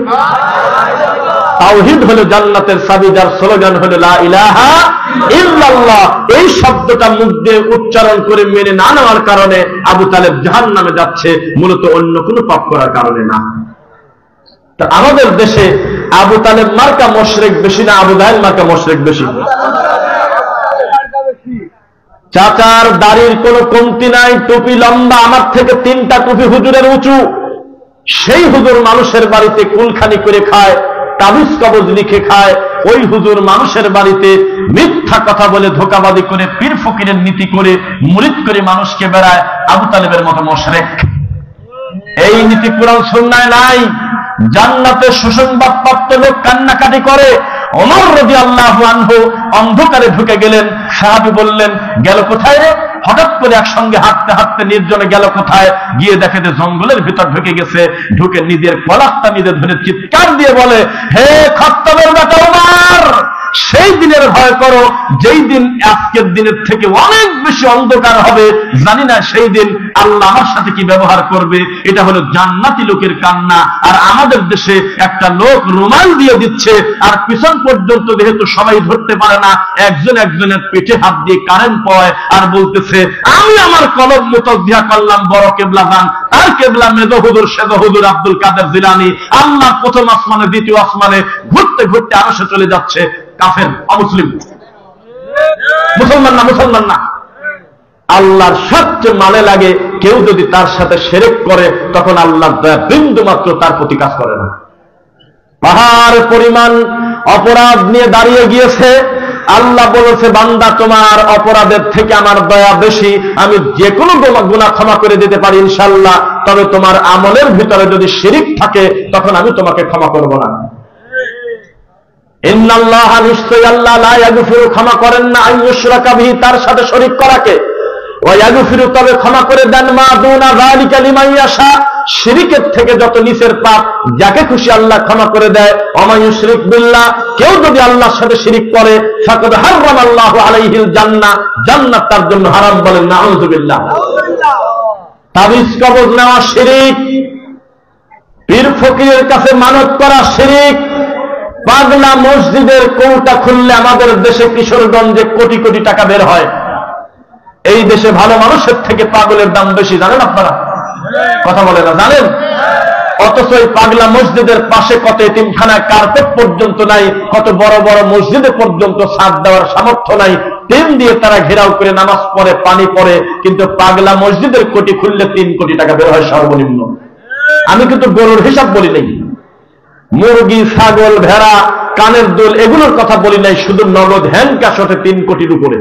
তাওহীদ হলো জান্নাতের চাবি, যার স্লোগান হলো লা ইলাহা ইল্লাল্লাহ। এই শব্দটা মুখ দিয়ে উচ্চারণ করে মেনে না নেওয়ার কারণে আবু তালেব জাহান্নামে যাচ্ছে, মূলত অন্য কোনো পাপ করার কারণে না। তা আমাদের দেশে আবু তালেব মার্কা মুশরিক বেশি না আবু জাহেল মার্কা মুশরিক বেশি? চাচার দাড়ির কোনো কমতি নাই, টুপি লম্বা, আমার থেকে 3টা টুপি হুজুরের উঁচু। সেই হুজুর মানুষের বাড়িতে কুলখানি করে খায়, তাবিজ কবজ লিখে খায়। ওই হুজুর মানুষের বাড়িতে মিথ্যা কথা বলে, ধোঁকাবাজি করে, পীর ফকিরের নীতি করে, মুরিদ করে মানুষকে বেড়ায়। আবু তালেবের মতো মুশরিক। এই নীতি কুরআন সুন্নায় নাই। জান্নাতে সুসংবাদপ্রাপ্ত লোক কান্নাকাটি করে। ওমর রাদিয়াল্লাহু আনহু অন্ধকারে ঢুকে গেলেন। সাহাবী বললেন, গেল কোথায় রে? হঠাৎ করে একসঙ্গে হাঁটতে হাঁটতে নির্জনে গেল কোথায়? গিয়ে দেখে যে জঙ্গলের ভিতর ঢুকে গেছে। ঢুকে নিজের কলারটা নিজে ধরে চিৎকার দিয়ে বলে, হে খাত্তাবের বেটা ওমর, সেই দিনের ভয় করো যেই দিন আজকের দিনের থেকে অনেক বেশি অন্ধকার হবে। জানি না সেই দিন আল্লাহ আমার সাথে কি ব্যবহার করবে। এটা হলো জান্নাতি লোকের কান্না। আর আমাদের দেশে একটা লোক রুমাল দিয়ে দিচ্ছে, আর পিছন পর্যন্ত যেহেতু সবাই ধরতে পারে না, একজন একজনের পেটে হাত দিয়ে কারেন্ট পয়, আর বলতেছে আমি আমার কলম মুতাওজ্জিহ করলাম বড় কেবলা গান, তার কেবলা মেজো হুজুর সেজো হুজুর আব্দুল কাদের জিলানী। আল্লাহ প্রথম আসমানে, দ্বিতীয় আসমানে, ঘুরতে ঘুরতে আরশে চলে যাচ্ছে। কাফের, অমুসলিম, মুসলমান না, মুসলমান না। আল্লাহর সবচেয়ে মানে লাগে কেউ যদি তার সাথে শিরক করে, তখন আল্লাহর দয়া বিন্দু মাত্র তার প্রতি কাজ করে না। পাহাড় পরিমাণ অপরাধ নিয়ে দাঁড়িয়ে গিয়েছে, আল্লাহ বলেছে, বান্দা তোমার অপরাধের থেকে আমার দয়া বেশি, আমি যে কোনো গুনাহ ক্ষমা করে দিতে পারি ইনশাআল্লাহ, তবে তোমার আমলের ভিতরে যদি শিরিক থাকে তখন আমি তোমাকে ক্ষমা করব না। ইন্নাল্লাহা, নিশ্চয়ই আল্লাহ, লা ইয়াগফিরু, ক্ষমা করেন না, আন ইউশরাকা বিহি, তার সাথে শরীক করাকে, ওয়া ইয়াগফিরু, তবে ক্ষমা করে দেন, মা দুনা যালিকা লিমান ইয়াশা, শিরিকের থেকে যত নিচের পাপ যাকে খুশি আল্লাহ ক্ষমা করে দেয়। ওমা ইউশরিক বিল্লাহ, কেউ যদি আল্লাহর সাথে শিরিক করে, ফাকাদ হারামাল্লাহু আলাইহিল জান্নাহ, জান্নাত তার জন্য হারাম। বলেন নাউযুবিল্লাহ। তাবিজ কবজ নেওয়া শিরিক, পীর ফকিরের কাছে মানত করা শিরিক, পাগলা মসজিদের কৌটা খুললে আমাদের দেশে কিশোরগঞ্জে কোটি কোটি টাকা বের হয়। এই দেশে ভালো মানুষের থেকে পাগলের দাম বেশি, জানেন আপনারা? কথা বলে না, জানেন? অথচ এই পাগলা মসজিদের পাশে কত এতিমখানায় কার্পেট পর্যন্ত নাই, কত বড় বড় মসজিদে পর্যন্ত ছাদ দেওয়ার সামর্থ্য নাই, টিন দিয়ে তারা ঘেরাও করে নামাজ পড়ে, পানি পড়ে, কিন্তু পাগলা মসজিদের কোটি খুললে 3 কোটি টাকা বের হয় সর্বনিম্ন। আমি কিন্তু গরুর হিসাব বলি নাই, মুরগি, ছাগল, ভেড়া, কানের দুল, এগুলোর কথা বলি নাই, শুধু নগদ হ্যান্ড ক্যাশ ওঠে 3 কোটির উপরে।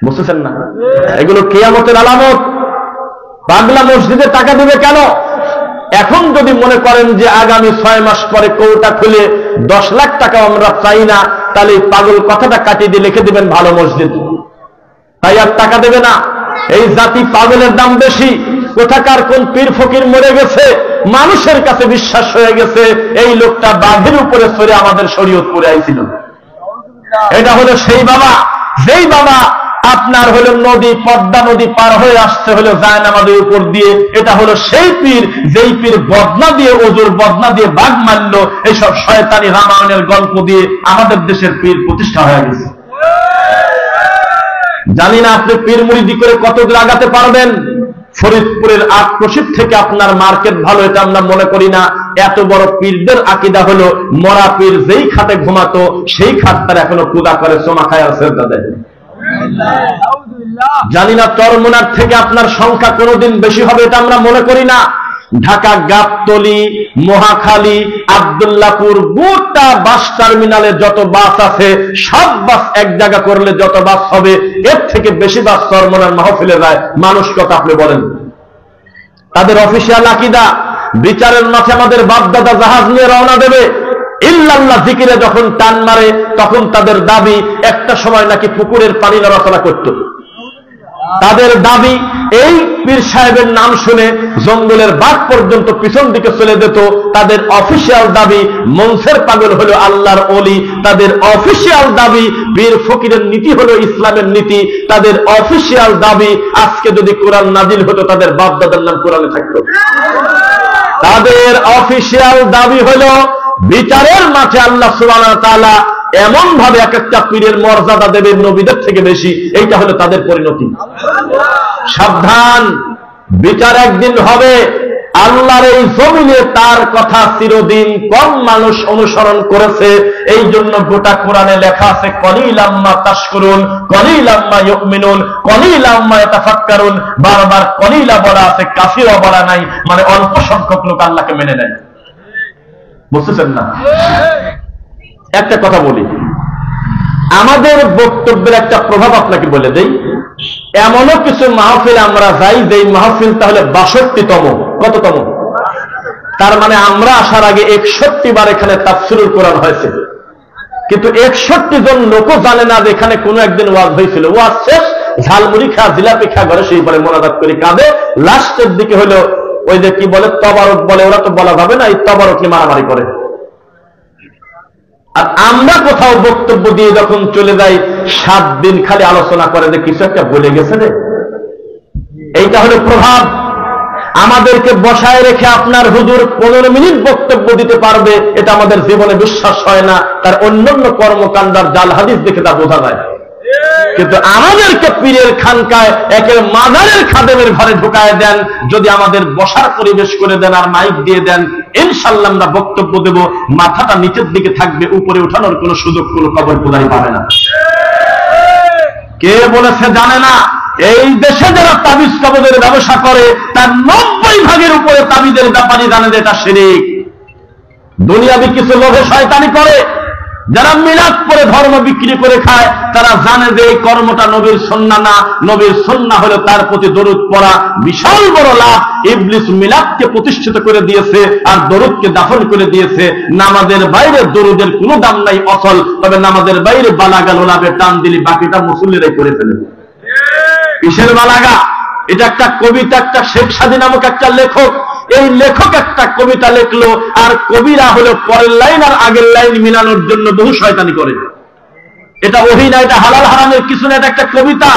বুঝতেছেন না? এগুলো কিয়ামতের আলামত। পাগলা মসজিদে টাকা দিবে কেন? এখন যদি মনে করেন যে আগামী 6 মাস পরে কৌটা খুলে 10 লাখ টাকা আমরা চাই না, তাহলে পাগল কথাটা কাটিয়ে দিয়ে লিখে দিবেন ভালো মসজিদ, তাই আর টাকা দেবে না। এই জাতি পাগলের দাম বেশি। কোথাকার কোন পীর ফকির মরে গেছে, মানুষের কাছে বিশ্বাস হয়ে গেছে এই লোকটা বাঘের উপরে চড়ে আমাদের শরীয়ত করে আইছিল। এটা হলো সেই বাবা, যেই বাবা আপনার হলো নদী, পদ্মা নদী পার হয়ে আসতে হলো জায়নামাজের উপর দিয়ে। এটা হলো সেই পীর, যেই পীর বদনা দিয়ে, ওজুর বদনা দিয়ে বাঘ মারল। এইসব শয়তানি রামায়ণের গল্প দিয়ে আমাদের দেশের পীর প্রতিষ্ঠা হয়ে গেছে। জানি না আপনি পীর মুরিদি করে কত দূর আগাতে পারবেন। ফরিদপুরের আক্রোশিত থেকে আপনার মার্কেট ভালো, এটা আমরা মনে করি না। এত বড় পীরদের আকীদা হলো মরা পীর যেই খাটে ঘুমাতো সেই খাট তার এখনো পূজা করে, সোমা খায় আর সেজদা দেয়। জানি না চরমোনার থেকে আপনার সংখ্যা কোনোদিন বেশি হবে, এটা আমরা মনে করি না। ঢাকা গাবতলী, মহাখালী, আব্দুল্লাহপুর, গোটা বাস টার্মিনালে যত বাস আছে সব বাস এক জায়গা করলে যত বাস হবে, এর থেকে বেশি বাস চরমোনার মাহফিলে যায়। মানুষ কথা আপনি বলেন। তাদের অফিসিয়াল আকীদা, বিচারের মাঠে আমাদের বাপদাদা জাহাজ নিয়ে রওনা দেবে, ইল্লাল্লাহ জিকিরে যখন টান মারে তখন তাদের দাবি একটা সময় নাকি পুকুরের পানি নড়াচড়া করত। তাদের দাবি এই পীর সাহেবের নাম শুনে জঙ্গলের বাঘ পর্যন্ত পিছন দিকে চলে যেত। তাদের অফিসিয়াল দাবি মনসের পাগল হলো আল্লাহর ওলি। তাদের অফিসিয়াল দাবি পীর ফকিরের নীতি হলো ইসলামের নীতি। তাদের অফিসিয়াল দাবি আজকে যদি কোরআন নাজিল হতো তাদের বাপ দাদার নাম কোরআনে থাকতো। তাদের অফিসিয়াল দাবি হলো বিচারের মাঠে আল্লাহ সুবহানাহু ওয়া তাআলা এমন ভাবে এক একটা পীরের মর্যাদা দেবেন নবীদের থেকে বেশি। এইটা হলো তাদের পরিণতি। সাবধান, বিচার একদিন হবে। আল্লাহর এই জমিনে তার কথা চিরদিন কম মানুষ অনুসরণ করেছে। এই জন্য গোটা কোরআনে লেখা আছে কলিলাম মা তাশকুরুন, কলিলাম মা ইউমিনুন, কলিলাম মা ইয়াতাফাক্কারুন। বারবার কলিলা বলা আছে, কাফিরা বলা নাই, মানে অল্প সংখ্যক লোক আল্লাহকে মেনে নেয়। বুঝতেছেন না? একটা কথা বলি, আমাদের বক্তব্যের একটা প্রভাব আপনাকে বলে দেই। এমনও কিছু মাহফিল আমরা যাই, যেই মাহফিল তাহলে 62তম। কততম? তার মানে আমরা আসার আগে 61 বার এখানে তাফসীরুল কোরআন হয়েছে, কিন্তু 61 জন লোকও জানে না যে এখানে কোনো একদিন ওয়াজ হয়েছিল। ওয়াজ শেষ, ঝালমুড়ি খা, জিলাপি খা, ঘরে সেই পরে মোনাজাত করে কাঁদে। লাস্টের দিকে হলো ওই যে কি বলে তবারক বলে, ওরা তো বলা যাবে না, এই তবারক নিয়ে মারামারি করে। আর আমরা কোথাও বক্তব্য দিয়ে যখন চলে যাই 7 দিন খালি আলোচনা করে যে কিছু একটা বলে গেছে রে। এইটা হলো প্রভাব। আমাদেরকে বসায় রেখে আপনার হুজুর 15 মিনিট বক্তব্য দিতে পারবে, এটা আমাদের জীবনে বিশ্বাস হয় না। তার অন্যান্য কর্মকাণ্ডার জাল হাদিস দেখে তা বোঝা যায়। কিন্তু আমাদেরকে পীরের খানকায় একের মাজারের খাদেমের ঘরে ঢুকায় দেন, যদি আমাদের বসার পরিবেশ করে দেন আর মাইক দিয়ে দেন, ইনশাআল্লাহ আমরা বক্তব্য দেব। মাথাটা নিচের দিকে থাকবে, উপরে ওঠানোর কোনো সুযোগ কোনো কবর পূজারি পাবে না। কে বলেছে জানে না? এই দেশে যারা তাবিজ কবজের ব্যবসা করে তার 90% উপরে তাবিজের ব্যাপারই জানে যে এটা শিরক। দুনিয়াবি কিছু লোভে শয়তানি করে, যারা মিলাদ পরে ধর্ম বিক্রি করে খায় তারা জানে যে এই কর্মটা নবীর সুন্নাহ না, নবীর সুন্নাহ হলো তার প্রতি দরুদ পড়া। বিশাল বড় লাভ। ইবলিস মিলাদকে প্রতিষ্ঠিত করে দিয়েছে আর দরুদকে দাফন করে দিয়েছে। নামাজের বাইরে দরুদের কোনো দাম নাই অচল, তবে নামাজের বাইরে বালাগা লোলাবে টান দিলি বাকিটা মুসল্লিরাই করে ফেলে। কিসের বালাগা? এটা একটা কবিতা, একটা শেখ সাদী নামক একটা লেখক, এই লেখক একটা কবিতা লেখলো আর কবিরা হলো পরের লাইন আর আগের লাইন মিলানোর জন্য বহু শয়তানি করে। এটা ওহী না, এটা হালাল হারামের কিছু না, এটা একটা কবিতা।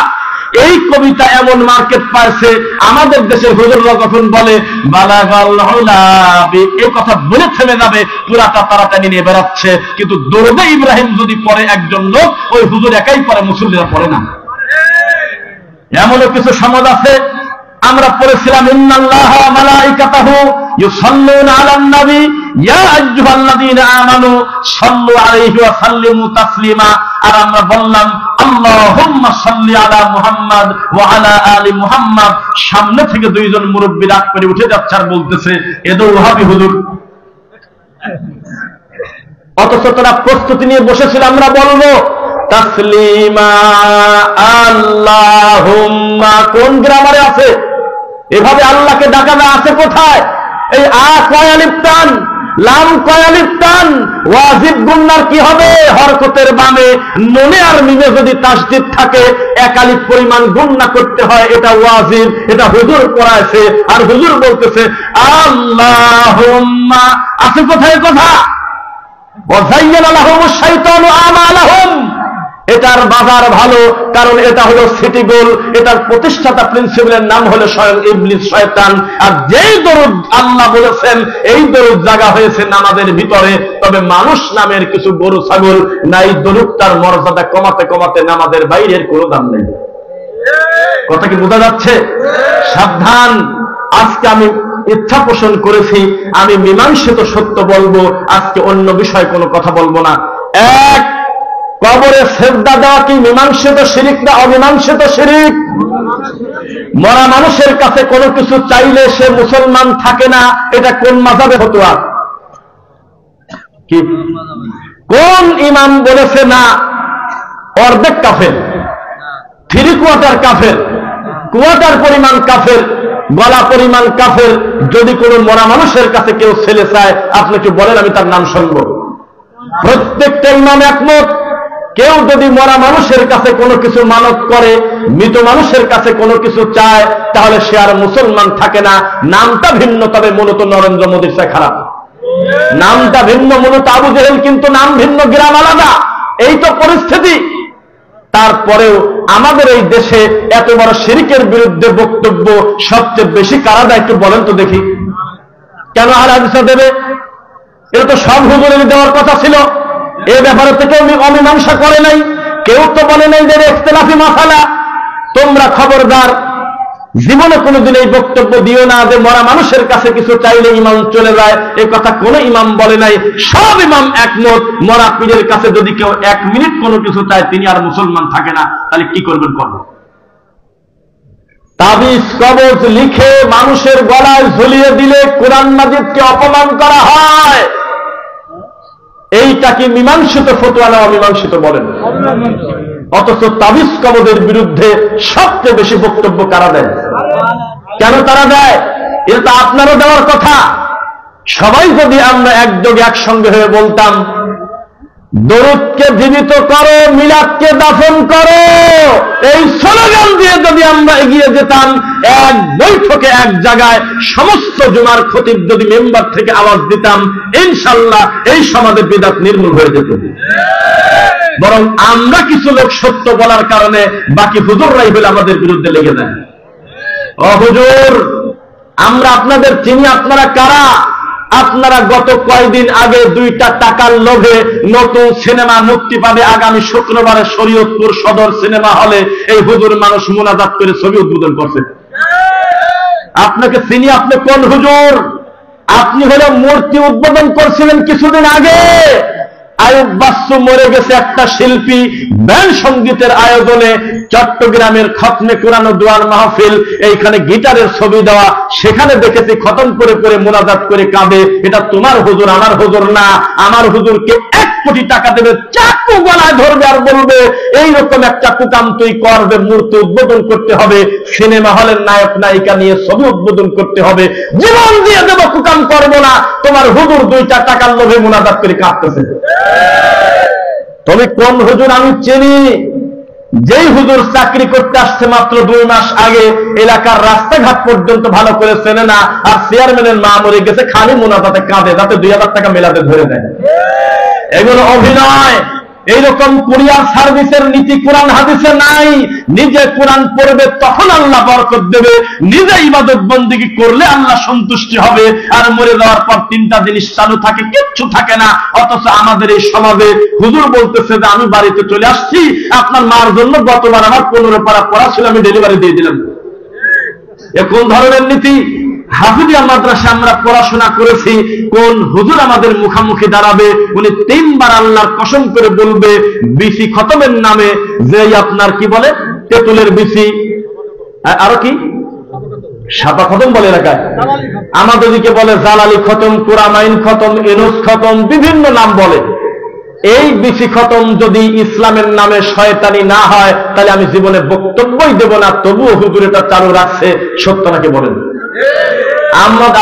এই কবিতা এমন মার্কেট পাইছে, আমাদের দেশের হুজুররা যখন বলে বালাগাল হুলাবি, এই কথা বলে থেমে যাবে, পুরাটা তাড়াতাড়ি নিয়ে বেড়াচ্ছে। কিন্তু দরুদে ইব্রাহিম যদি পড়ে একজন লোক, ওই হুজুর একাই পড়ে, মুসল্লিরা পড়ে না। এমনও কিছু সমাজ আছে, আমরা পড়েছিলাম ইন্নাল্লাহা ওয়া মালাইকাতাহু ইউসাল্লুনা আলান নবী ইয়া আইয়ুহাল্লাযীনা আমানু সাল্লু আলাইহি ওয়া সাল্লিমু তাসলিমা। আর আমরা বললাম আল্লাহুম্মা সাল্লি আলা মুহাম্মাদ ওয়া আলা আলি মুহাম্মাদ। সামনে থেকে দুইজন মুরব্বি রাগ করে উঠে যাচ্ছে আর বলতেছে এদো ওহাবি হুজুর। অথচ তারা প্রস্তুতি নিয়ে বসেছিল আমরা বলবো তাসলিমা আল্লাহুম্মা। কোন গ্রামারে আছে এভাবে আল্লাহকে ডাকা আছে? কোথায়? এই আ কয় আলিফ টান, লাম কয় আলিফ টান, ওয়াজিব গুন্নার কি হবে? হরকতের বামে নুনে আর মিমে যদি তাসদীদ থাকে এক আলিফ পরিমাণ গুন্না করতে হয়, এটা ওয়াজিব। এটা হুজুর পড়াইছে আর হুজুর বলতেছে আল্লাহুম্মা। আছে কোথায় কথা? ওয়াযায়্যানা লাহুমুশ শাইতানু আমালাহুম। এটার বাজার ভালো, কারণ এটা হলো সিটি গোল। এটার প্রতিষ্ঠাতা প্রিন্সিপালের নাম হলো স্বয়ং ইবলিস শয়তান। আর যেই দরুদ আল্লাহ বলেছেন এই দরুদ জায়গা হয়েছে নামাজের ভিতরে, তবে মানুষ নামের কিছু গরু ছাগল নাই, দরুদটার মর্যাদা কমাতে কমাতে নামাজের বাইরের কোনো দাম নেই। কথা কি বোঝা যাচ্ছে? সাবধান। আজকে আমি ইচ্ছা পোষণ করেছি আমি মীমাংসিত সত্য বলবো, আজকে অন্য বিষয়ে কোনো কথা বলবো না। এক, কবরে সেজদা দেওয়া কি মীমাংসিত শিরিক না অমীমাংসিত শিরিক? মরা মানুষের কাছে কোনো কিছু চাইলে সে মুসলমান থাকে না, এটা কোন মাযহাবে ফতোয়া? কি কোন ইমাম বলেছে না? অর্ধেক কাফের, 3/4 কাফের, কোয়ার্টার পরিমাণ কাফের, গলা পরিমাণ কাফের। যদি কোনো মরা মানুষের কাছে কেউ ছেলে চায়, আপনি কি বলেন আমি তার নাম শুনবো? প্রত্যেকটা ইমাম একমত, কেউ যদি মরা মানুষের কাছে কোনো কিছু মানত করে, মৃত মানুষের কাছে কোনো কিছু চায়, তাহলে সে আর মুসলমান থাকে না। নামটা ভিন্ন, তবে মূলত নরেন্দ্র মোদীর চেয়ে খারাপ। নামটা ভিন্ন, মূলত আবু জেহেল, কিন্তু নাম ভিন্ন, গ্রাম আলাদা। এই তো পরিস্থিতি। তারপরেও আমাদের এই দেশে এত বড় শিরকের বিরুদ্ধে বক্তব্য সবচেয়ে বেশি কারা দেয় একটু বলেন তো দেখি? কেন আর হাদিস দেবে? এটা তো সব হুজুরের দেওয়ার কথা ছিল। এ ব্যাপারে তো কেউ অমীমাংসা করে নাই, কেউ তো বলে নাই যে ইখতিলাফি মাসালা। তোমরা খবরদার জীবনে কোনোদিন এই বক্তব্য দিও না যে মরা মানুষের কাছে কিছু চাইলে ইমাম চলে যায়। এই কথা কোনো ইমাম বলে নাই। সব ইমাম একমত, মরা পীরের কাছে যদি কেউ 1 মিনিট কোনো কিছু চায় তিনি আর মুসলমান থাকে না। তাহলে কি করবেন? করবেন তাবিজ কবজ লিখে মানুষের গলায় ঝুলিয়ে দিলে কোরআন মাজিদকে অপমান করা হয়। এইটা কি মীমাংসিত ফতোয়া না অমীমাংসিত বলেন? অথচ তাবিজ কবজের বিরুদ্ধে সবচেয়ে বেশি বক্তব্য কারা দেয়? কেন তারা দেয়? এটা আপনারও দেওয়ার কথা। সবাই যদি আমরা একযোগে একসঙ্গে হয়ে বলতাম দরুদকে জীবিত করো, মিলাদকে দাফন করো, এই স্লোগান দিয়ে যদি আমরা এগিয়ে যেতাম, এক বৈঠকে এক জায়গায় সমস্ত জুমার খতিব যদি মেম্বার থেকে আওয়াজ দিতাম, ইনশাআল্লাহ এই সমাজে বিদআত নির্মূল হয়ে যেত। বরং আমরা কিছু লোক সত্য বলার কারণে বাকি হুজুররাই হলে আমাদের বিরুদ্ধে লেগে যায়। ও হুজুর, আমরা আপনাদের চিনি, আপনারা কারা? আপনারা গত কয়েকদিন আগে 2টা টাকার লোভে নতুন সিনেমা মুক্তি পাবে আগামী শুক্রবারে শরীয়তপুর সদর সিনেমা হলে। এই হুজুর মানুষ মুনাজাত করে ছবি উদ্বোধন করছে। আপনাকে চিনি, আপনি কোন হুজুর? আপনি হলে মূর্তি উদ্বোধন করছিলেন কিছুদিন আগে। আয়ুব বাচ্চু মরে গেছে একটা শিল্পী ব্যান্ড সঙ্গীতের আয়োজনে চট্টগ্রামের খতমে কোরআন ও দোয়ার মাহফিল, এইখানে গিটারের ছবি দেওয়া, সেখানে দেখেছি খতম করে করে মুনাজাত করে কাঁদে। এটা তোমার হুজুর, আমার হুজুর না। আমার হুজুরকে 1 কোটি টাকা দেবে, চাকু গলায় ধরবে আর বলবে এইরকম একটা কুকাম তুই করবে, মূর্তি উদ্বোধন করতে হবে, সিনেমা হলের নায়ক নায়িকা নিয়ে ছবি উদ্বোধন করতে হবে, জীবন দিয়ে দেব, কুকাম করবো না। তোমার হুজুর 2টা টাকার লোভে মুনাজাত করে কাঁদতেছে। তুমি কোন হুজুর? আমি চিনি। যেই হুজুর চাকরি করতে আসছে মাত্র 2 মাস আগে, এলাকার রাস্তাঘাট পর্যন্ত ভালো করে চেনে না, আর চেয়ারম্যানের মা মরে গেছে, খালি মুনাজাতে কাঁদে যাতে 2000 টাকা মেলাতে ধরে দেয়। এগুলো অভিনয়। এইরকম কুরিয়ার সার্ভিসের নীতি কোরআন হাদিসে নাই। নিজে কোরআন পড়বে তখন আল্লাহ বরকত দেবে, নিজে ইবাদত বন্দেগী করলে আল্লাহ সন্তুষ্টি হবে। আর মরে যাওয়ার পর 3টা জিনিস চালু থাকে, কিচ্ছু থাকে না। অথচ আমাদের এই সমাজে হুজুর বলতেছে যে আমি বাড়িতে চলে আসছি, আপনার মার জন্য গতবার আমার 15 পারা পড়া ছিল, আমি ডেলিভারি দিয়ে দিলাম। এ কোন ধরনের নীতি? হাফিজিয়া মাদ্রাসা আমরা পড়াশোনা করেছি, কোন হুজুর আমাদের মুখামুখি দাঁড়াবে, উনি 3 বার আল্লাহর কসম করে বলবে বিসি খতমের নামে, যে আপনার কি বলে তেঁতুলের বিসি, আরো কি সাপা খতম বলে এলাকায়, আমাদের দিকে বলে জালালি খতম, কোরআমাইন খতম, এনুস খতম, বিভিন্ন নাম বলে। এই বিসি খতম যদি ইসলামের নামে শয়তানি না হয়, তাহলে আমি জীবনে বক্তব্যই দেব না। তবুও হুজুর এটা চালু রাখছে, সত্য নাকি বলেন?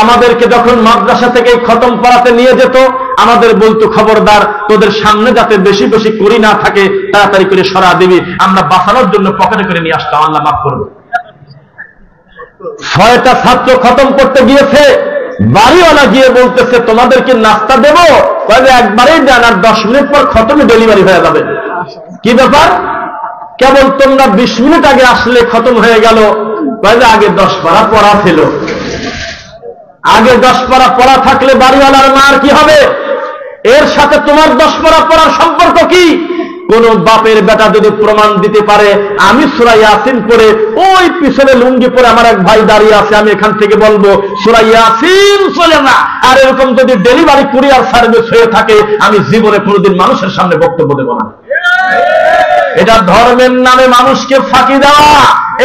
আমাদেরকে যখন মাদ্রাসা থেকে খতম পড়াতে নিয়ে যেত, আমাদের বলতো খবরদার, তোদের সামনে যাতে বেশি বেশি করি না থাকে, তাড়াতাড়ি করে সরা দিবি। আমরা বাঁচানোর জন্য পকেটে করে নিয়ে আসতাম, আল্লাহ মাফ করবে। 6টা ছাত্র খতম করতে গিয়েছে, বাড়িওয়ালা গিয়ে বলতেছে তোমাদেরকে নাস্তা দেবো, একবারেই দেন, আর 10 মিনিট পর খতমে ডেলিভারি হয়ে যাবে। কি ব্যাপার? কেবল তোমরা 20 মিনিট আগে আসলে খতম হয়ে গেল। আগে 10 পারা পড়া ছিল। আগে 10 পারা পড়া থাকলে বাড়িওয়ালার মার কি হবে? এর সাথে তোমার 10 পারা পড়ার সম্পর্ক কি? কোন বাপের বেটা যদি প্রমাণ দিতে পারে আমি সূরা ইয়াসিন পড়ে, ওই পিছনে লুঙ্গি পরে আমার এক ভাই দাঁড়িয়ে আছে, আমি এখান থেকে বলবো সূরা ইয়াসিন চলে না, আর এরকম যদি ডেলিভারি কুরিয়ার সার্ভিস হয়ে থাকে, আমি জীবনে কোনোদিন মানুষের সামনে বক্তব্য দেব না। এটা ধর্মের নামে মানুষকে ফাঁকি দেওয়া।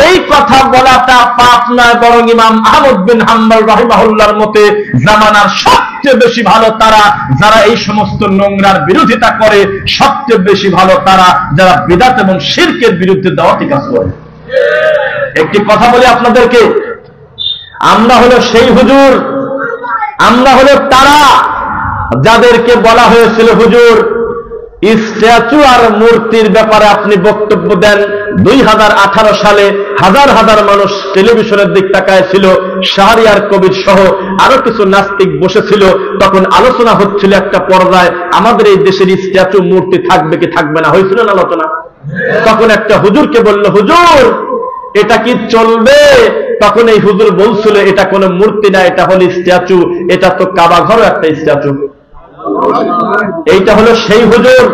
এই কথা বলাটা পাপ নয়, বরং ইমাম আহমদ বিন হাম্বল রাহিমাহুল্লাহর মতে জামানার সবচেয়ে বেশি ভালো তারা যারা এই সমস্ত নোংরার বিরোধিতা করে, সবচেয়ে বেশি ভালো তারা যারা বিদআত এবং শিরকের বিরুদ্ধে দাওয়াতি কাজ করে। একটি কথা বলি আপনাদেরকে, আমরা হলো সেই হুজুর, আমরা হলো তারা যাদেরকে বলা হয়েছিল হুজুর স্ট্যাচু আর মূর্তির ব্যাপারে আপনি বক্তব্য দেন। 2018 সালে হাজার হাজার মানুষ টেলিভিশনের দিক তাকায় ছিল, শাহরিয়ার কবির সহ আরো কিছু নাস্তিক বসেছিল। তখন আলোচনা হচ্ছিল একটা পর্যায়ে, আমাদের এই দেশের স্ট্যাচু মূর্তি থাকবে কি থাকবে না, হয়েছিল না আলোচনা? তখন একটা হুজুরকে বলল, হুজুর এটা কি চলবে? তখন এই হুজুর বলছিল এটা কোনো মূর্তি না, এটা হলো স্ট্যাচু, এটা তো কাবা ঘরও একটা স্ট্যাচু। এইটা হলো সেই হুজুর,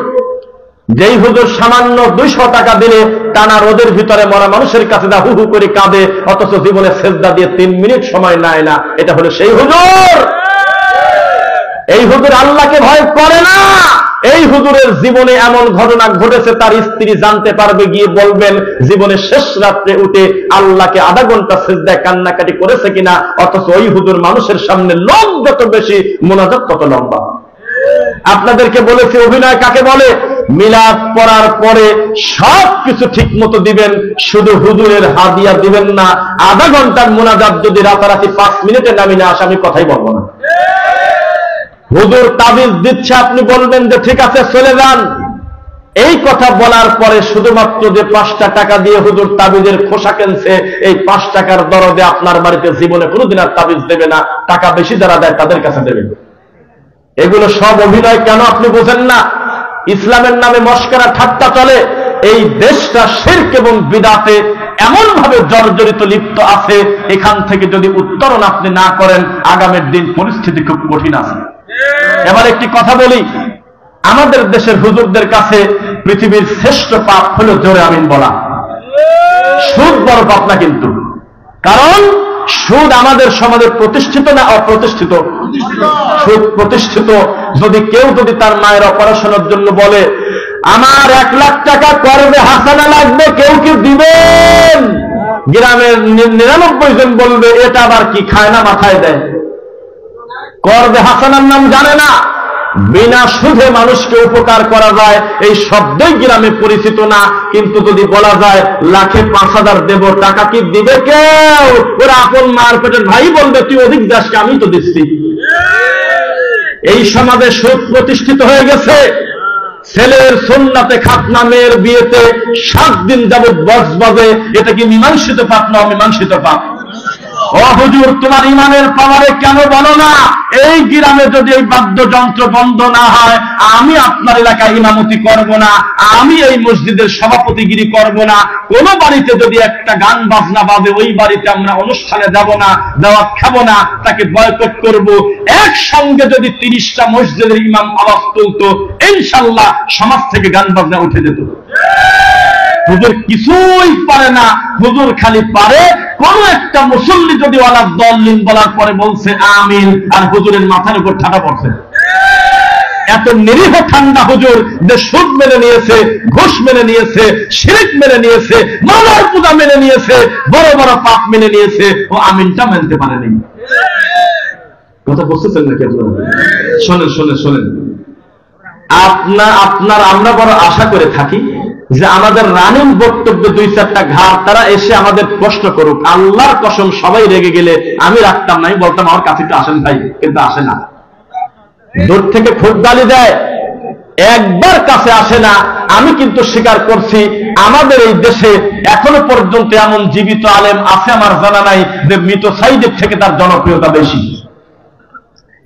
যেই হুজুর সামান্য 200 টাকা দিলে টানা রোদের ভিতরে মরা মানুষের কাছে হু হু করে কাঁদে, অথচ জীবনে সেজদা দিয়ে 3 মিনিট সময় নেয় না। এটা হলো সেই হুজুর। এই হুজুর আল্লাহকে ভয় করে না। এই হুজুরের জীবনে এমন ঘটনা ঘটেছে, তার স্ত্রী জানতে পারবে, গিয়ে বলবেন জীবনে শেষ রাত্রে উঠে আল্লাহকে আধা ঘন্টা সেজদায় কান্নাকাটি করেছে কিনা। অথচ ওই হুজুর মানুষের সামনে লোক যত বেশি, মুনাজাত তত লম্বা। আপনাদেরকে বলেছি অভিনয় কাকে বলে। মিলাদ পড়ার পরে সবকিছু ঠিক মতো দিবেন, শুধু হুজুরের হাদিয়া দিবেন না। আধা ঘন্টার মুনাজাত যদি রাতারাতি 5 মিনিটে নামিয়ে আসে, আমি কথাই বলবো না। হুজুর তাবিজ দিচ্ছে, আপনি বলবেন যে ঠিক আছে চলে যান। এই কথা বলার পরে শুধুমাত্র যে 5টা টাকা দিয়ে হুজুর তাবিজের খোসা কিনছে, এই 5 টাকার দরদে আপনার বাড়িতে জীবনে কোনোদিন আর তাবিজ দেবে না। টাকা বেশি যারা দেয় তাদের কাছে দেবেন। এগুলো সব অভিনয়। কেন আপনি বোঝেন না? ইসলামের নামে মস্করা ঠাট্টা চলে। এই দেশটা শিরক এবং বিদআতে এমন ভাবে জর্জরিত লিপ্ত আছে, এখান থেকে যদি উত্তরণ আপনি না করেন, আগামীর দিন পরিস্থিতি খুব কঠিন আছে। এবার একটি কথা বলি, আমাদের দেশের হুজুরদের কাছে পৃথিবীর শ্রেষ্ঠ পাপ হলো জোরে আমিন বলা। সুদ বড় পাপ না কিন্তু, কারণ সুদ আমাদের সমাজে প্রতিষ্ঠিত না অপ্রতিষ্ঠিত? সুদ প্রতিষ্ঠিত। যদি কেউ যদি তার মায়ের অপারেশনের জন্য বলে আমার 1 লাখ টাকা করবে হাসানা লাগবে, কেউ কি দিবেন? গ্রামের 99 জন বলবে এটা আবার কি, খায় না মাথায় দেয়। করবে হাসানার নাম জানে না। বিনা সুদে মানুষকে উপকার করা যায় এই শব্দই গ্রামে পরিচিত না, কিন্তু যদি বলা যায় লাখে 5,000 দেব, টাকা কি দিবে কেউ? ওরা আপন মার পেটের ভাই বলবে তুই অধিক দাসকে আমি তো দিচ্ছি। এই সমাজে সুদ প্রতিষ্ঠিত হয়ে গেছে। ছেলের সুন্নাতে খাতনা, মেয়ের বিয়েতে 7 দিন যাবৎ বক্স বাজে। এটা কি মীমাংসিত পাপ না অমীমাংসিত পাপ? ও হুজুর, তোমার ইমানের পাওয়ারে কেন বলো না এই গ্রামে যদি এই বাদ্যযন্ত্র বন্ধ না হয় আমি আপনার এলাকায় ইমামতি করব না, আমি এই মসজিদের সভাপতিগিরি করব না, কোন বাড়িতে যদি একটা গান বাজনা বাজে ওই বাড়িতে আমরা অনুষ্ঠানে যাব না, দাওয়াত খাবো না, তাকে বয়কট করব। একসঙ্গে যদি 30টা মসজিদের ইমাম আওয়াজ তুলতো ইনশাআল্লাহ সমাজ থেকে গান বাজনা উঠে যেত। হুজুর কিছুই পারে না, হুজুর খালি পারে কোন একটা মুসল্লি যদি ওয়ালা দলিন বলার পরে বলছে আমিন, আর হুজুরের মাথার উপর ঠাডা পড়ছে। এত নিরীহ ঠান্ডা হুজুর যে সুদ মেনে নিয়েছে, ঘুষ মেনে নিয়েছে, শিরক মেনে নিয়েছে, মালার পূজা মেনে নিয়েছে, বড় বড় পাপ মেনে নিয়েছে, ও আমিনটা মানতে পারেনি। কথা বুঝতেছেন নাকি আপনারা? শোনেন শোনেন শোনেন, আপনার আমরা বড় আশা করে থাকি যে আমাদের রানিং বক্তব্যে 2-4টা ঘাট তারা এসে আমাদের প্রশ্ন করুক। আল্লাহর কসম সবাই রেগে গেলে আমি রাখতাম না, বলতাম আমার কাছে একটু আসেন ভাই, কিন্তু আসে না। দূর থেকে খুব গালি দেয়, একবার কাছে আসে না। আমি কিন্তু স্বীকার করছি আমাদের এই দেশে এখনো পর্যন্ত এমন জীবিত আলেম আছে আমার জানা নাই যে মৃত সাইদের থেকে তার জনপ্রিয়তা বেশি।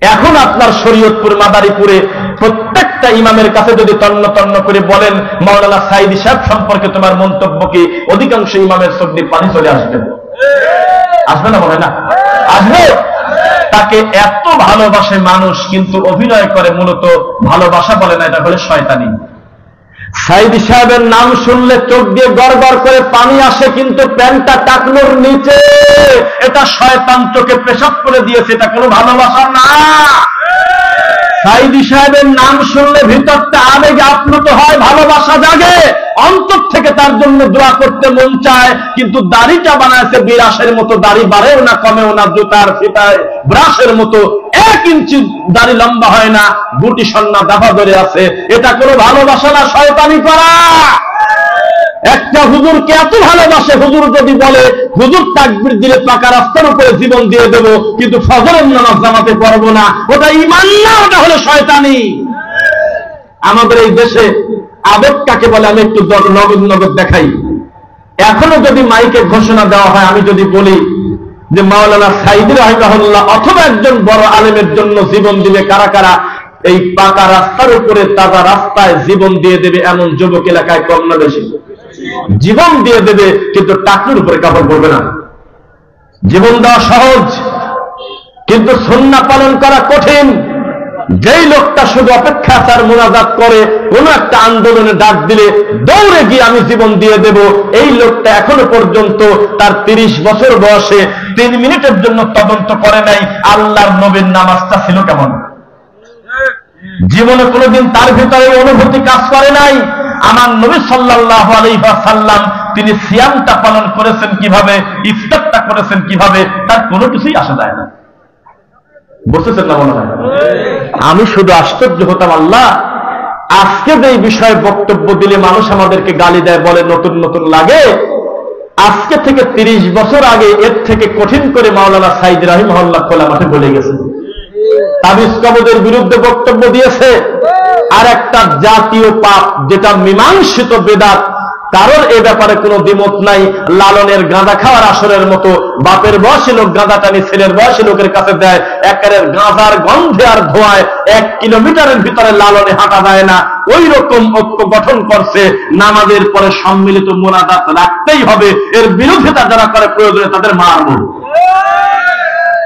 এখন আপনার শরীয়তপুর মাদারীপুরে প্রত্যেকটা ইমামের কাছে যদি তন্ন তন্ন করে বলেন মাওলানা সাইদি সাহেব সম্পর্কে তোমার মন্তব্য কি, অধিকাংশ ইমামের চোখে পানি চলে আসবে। আসবে না? বলে না আসবে। তাকে এত ভালোবাসে মানুষ, কিন্তু অভিনয় করে মূলত ভালোবাসা বলে না, এটা হলে শয়তানি। সাইদি সাহেবের নাম শুনলে চোখ দিয়ে গড়গড় করে পানি আসে, কিন্তু প্যান্টটা টাকনোর নিচে, এটা শয়তান চোখে পেশাব করে দিয়েছে, এটা কোনো ভালোবাসা না। সাইদি সাহেবের নাম শুনলে ভিতরটা আবেগে আপ্লুত হয়, ভালোবাসা জাগে, অন্তর থেকে তার জন্য দোয়া করতে মন চায়, কিন্তু দাড়িটা বানাইছে বিরাসের মতো, দাড়ি বাড়েও না কমেও না, জুতার ফিতায় ব্রাশের মতো 1 ইঞ্চি দাড়ি লম্বা হয় না, গুটি সন্না দাফা ধরে আছে, এটা কোনো ভালোবাসা না, শয়তানি করা। একটা হুজুরকে এত ভালোবাসে, হুজুর যদি বলে হুজুর তাকবীর দিলে পাকা রাস্তার উপরে জীবন দিয়ে দেব, কিন্তু ফজরের নামাজ জামাতে পড়বো না, ওটা ঈমান না, ওটা হলো শয়তানি। আমাদের এই দেশে আবেগ কাকে বলে আমি একটু নগদ দেখাই। এখনো যদি মাইকে ঘোষণা দেওয়া হয়, আমি যদি বলি যে মাওলানা সাইদি রাহিমাহুল্লাহ অথবা একজন বড় আলেমের জন্য জীবন দিবে, কারা কারা এই পাকা রাস্তার উপরে তাজা রাস্তায় জীবন দিয়ে দেবে, এমন যুবক এলাকায় কম না বেশি? জীবন দিয়ে দেবে, কিন্তু টাকুর উপরে কাপড় পরবে না। জীবন দেওয়া সহজ, কিন্তু সুন্নাহ পালন করা কঠিন। যেই লোকটা শুধু অপেক্ষা তার মোনাজাত করে, কোন একটা আন্দোলনে ডাক দিলে দৌড়ে গিয়ে আমি জীবন দিয়ে দেব, এই লোকটা এখনো পর্যন্ত তার 30 বছর বয়সে 3 মিনিটের জন্য তদন্ত করে নাই আল্লাহর নবীর নামাজটা ছিল কেমন। জীবনে কোনোদিন তার ভিতরে অনুভূতি কাজ করে নাই আমার নবী সাল্লাল্লাহু আলাইহি ওয়াসাল্লাম তিনি সিয়ামটা পালন করেছেন কিভাবে, ইফতারটা করেছেন কিভাবে, তার কোনো কিছুই আসা যায় না। বুঝতেছেন না মনে হয়? আমি শুধু আশ্চর্য হতাম, আল্লাহ আজকে যে বিষয়ে বক্তব্য দিলে মানুষ আমাদেরকে গালি দেয়, বলে নতুন নতুন লাগে, আজকে থেকে 30 বছর আগে এর থেকে কঠিন করে মাওলানা সাইদি রাহিমাহুল্লাহ খোলা মাঠে বলে গেছে। তাবিজ কবজের বিরুদ্ধে বক্তব্য দিয়েছে। আর একটা জাতীয় পাপ যেটা মীমাংসিত বেদাত, কারোর এ ব্যাপারে কোনো দ্বিমত নাই। লালনের গাঁদা খাওয়ার আসরের মতো বাপের বয়সী লোক গাঁদা টানি ছেলের বয়সী লোকের কাছে দেয়, একের গাঁজার গন্ধে আর ধোঁয়ায় 1 কিলোমিটারের ভিতরে লালনে হাঁটা যায় না। ওই রকম ঐক্য গঠন করছে, নামাজের পরে সম্মিলিত মোনাজাত রাখতেই হবে, এর বিরোধিতা যারা করে প্রয়োজনে তাদের মারব।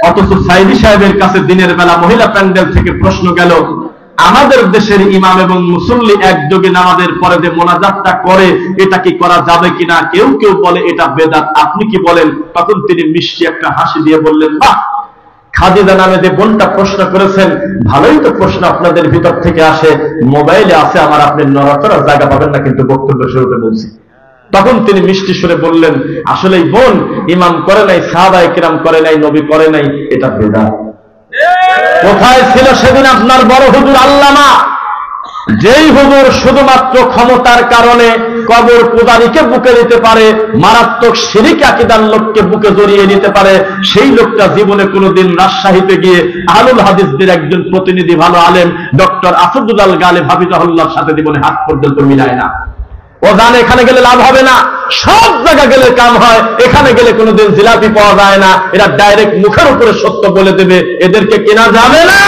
অথচ সাইদি সাহেবের কাছে দিনের বেলা মহিলা প্যান্ডেল থেকে প্রশ্ন গেল, আমাদের দেশের ইমাম এবং মুসল্লি একযোগে নামাজের পরে যে মোনাজাতটা করে এটা কি করা যাবে কিনা, কেউ কেউ বলে এটা বেদাত, আপনি কি বলেন? তখন তিনি মিষ্টি একটা হাসি দিয়ে বললেন, বাহ, খাদিজা নামে যে বোনটা প্রশ্ন করেছেন, ভালোই তো প্রশ্ন আপনাদের ভিতর থেকে আসে, মোবাইলে আছে আমার, আপনি নড়াচড়ার জায়গা পাবেন না, কিন্তু বক্তব্য শুরুতে বলছি। তখন তিনি মিষ্টি সুরে বললেন, আসলেই বোন, ইমাম করে নাই, সাহাবায়ে কিরাম করে নাই, নবী করে নাই, এটা বেদাত। কোথায় ছিল সেদিন আপনার বড় হুজুর আল্লামা, যেই হুজুর শুধুমাত্র ক্ষমতার কারণে কবর পূজারীকে বুকে নিতে পারে, মারাত্মক শিরিক আকীদার লোককে বুকে জড়িয়ে নিতে পারে, সেই লোকটা জীবনে কোনোদিন রাজশাহীতে গিয়ে আহলুল হাদিসদের একজন প্রতিনিধি ভালো আলেম ডক্টর আসাদুল্লাহ গালিব হাফিজাহুল্লাহর সাথে জীবনে হাত পর্যন্ত মিলায় না। ও জানে এখানে গেলে লাভ হবে না, সব জায়গা গেলে কাম হয়, এখানে গেলে কোনোদিন জিলাপি পাওয়া যায় না, এরা ডাইরেক্ট মুখের উপরে সত্য বলে দেবে, এদেরকে কেনা যাবে না।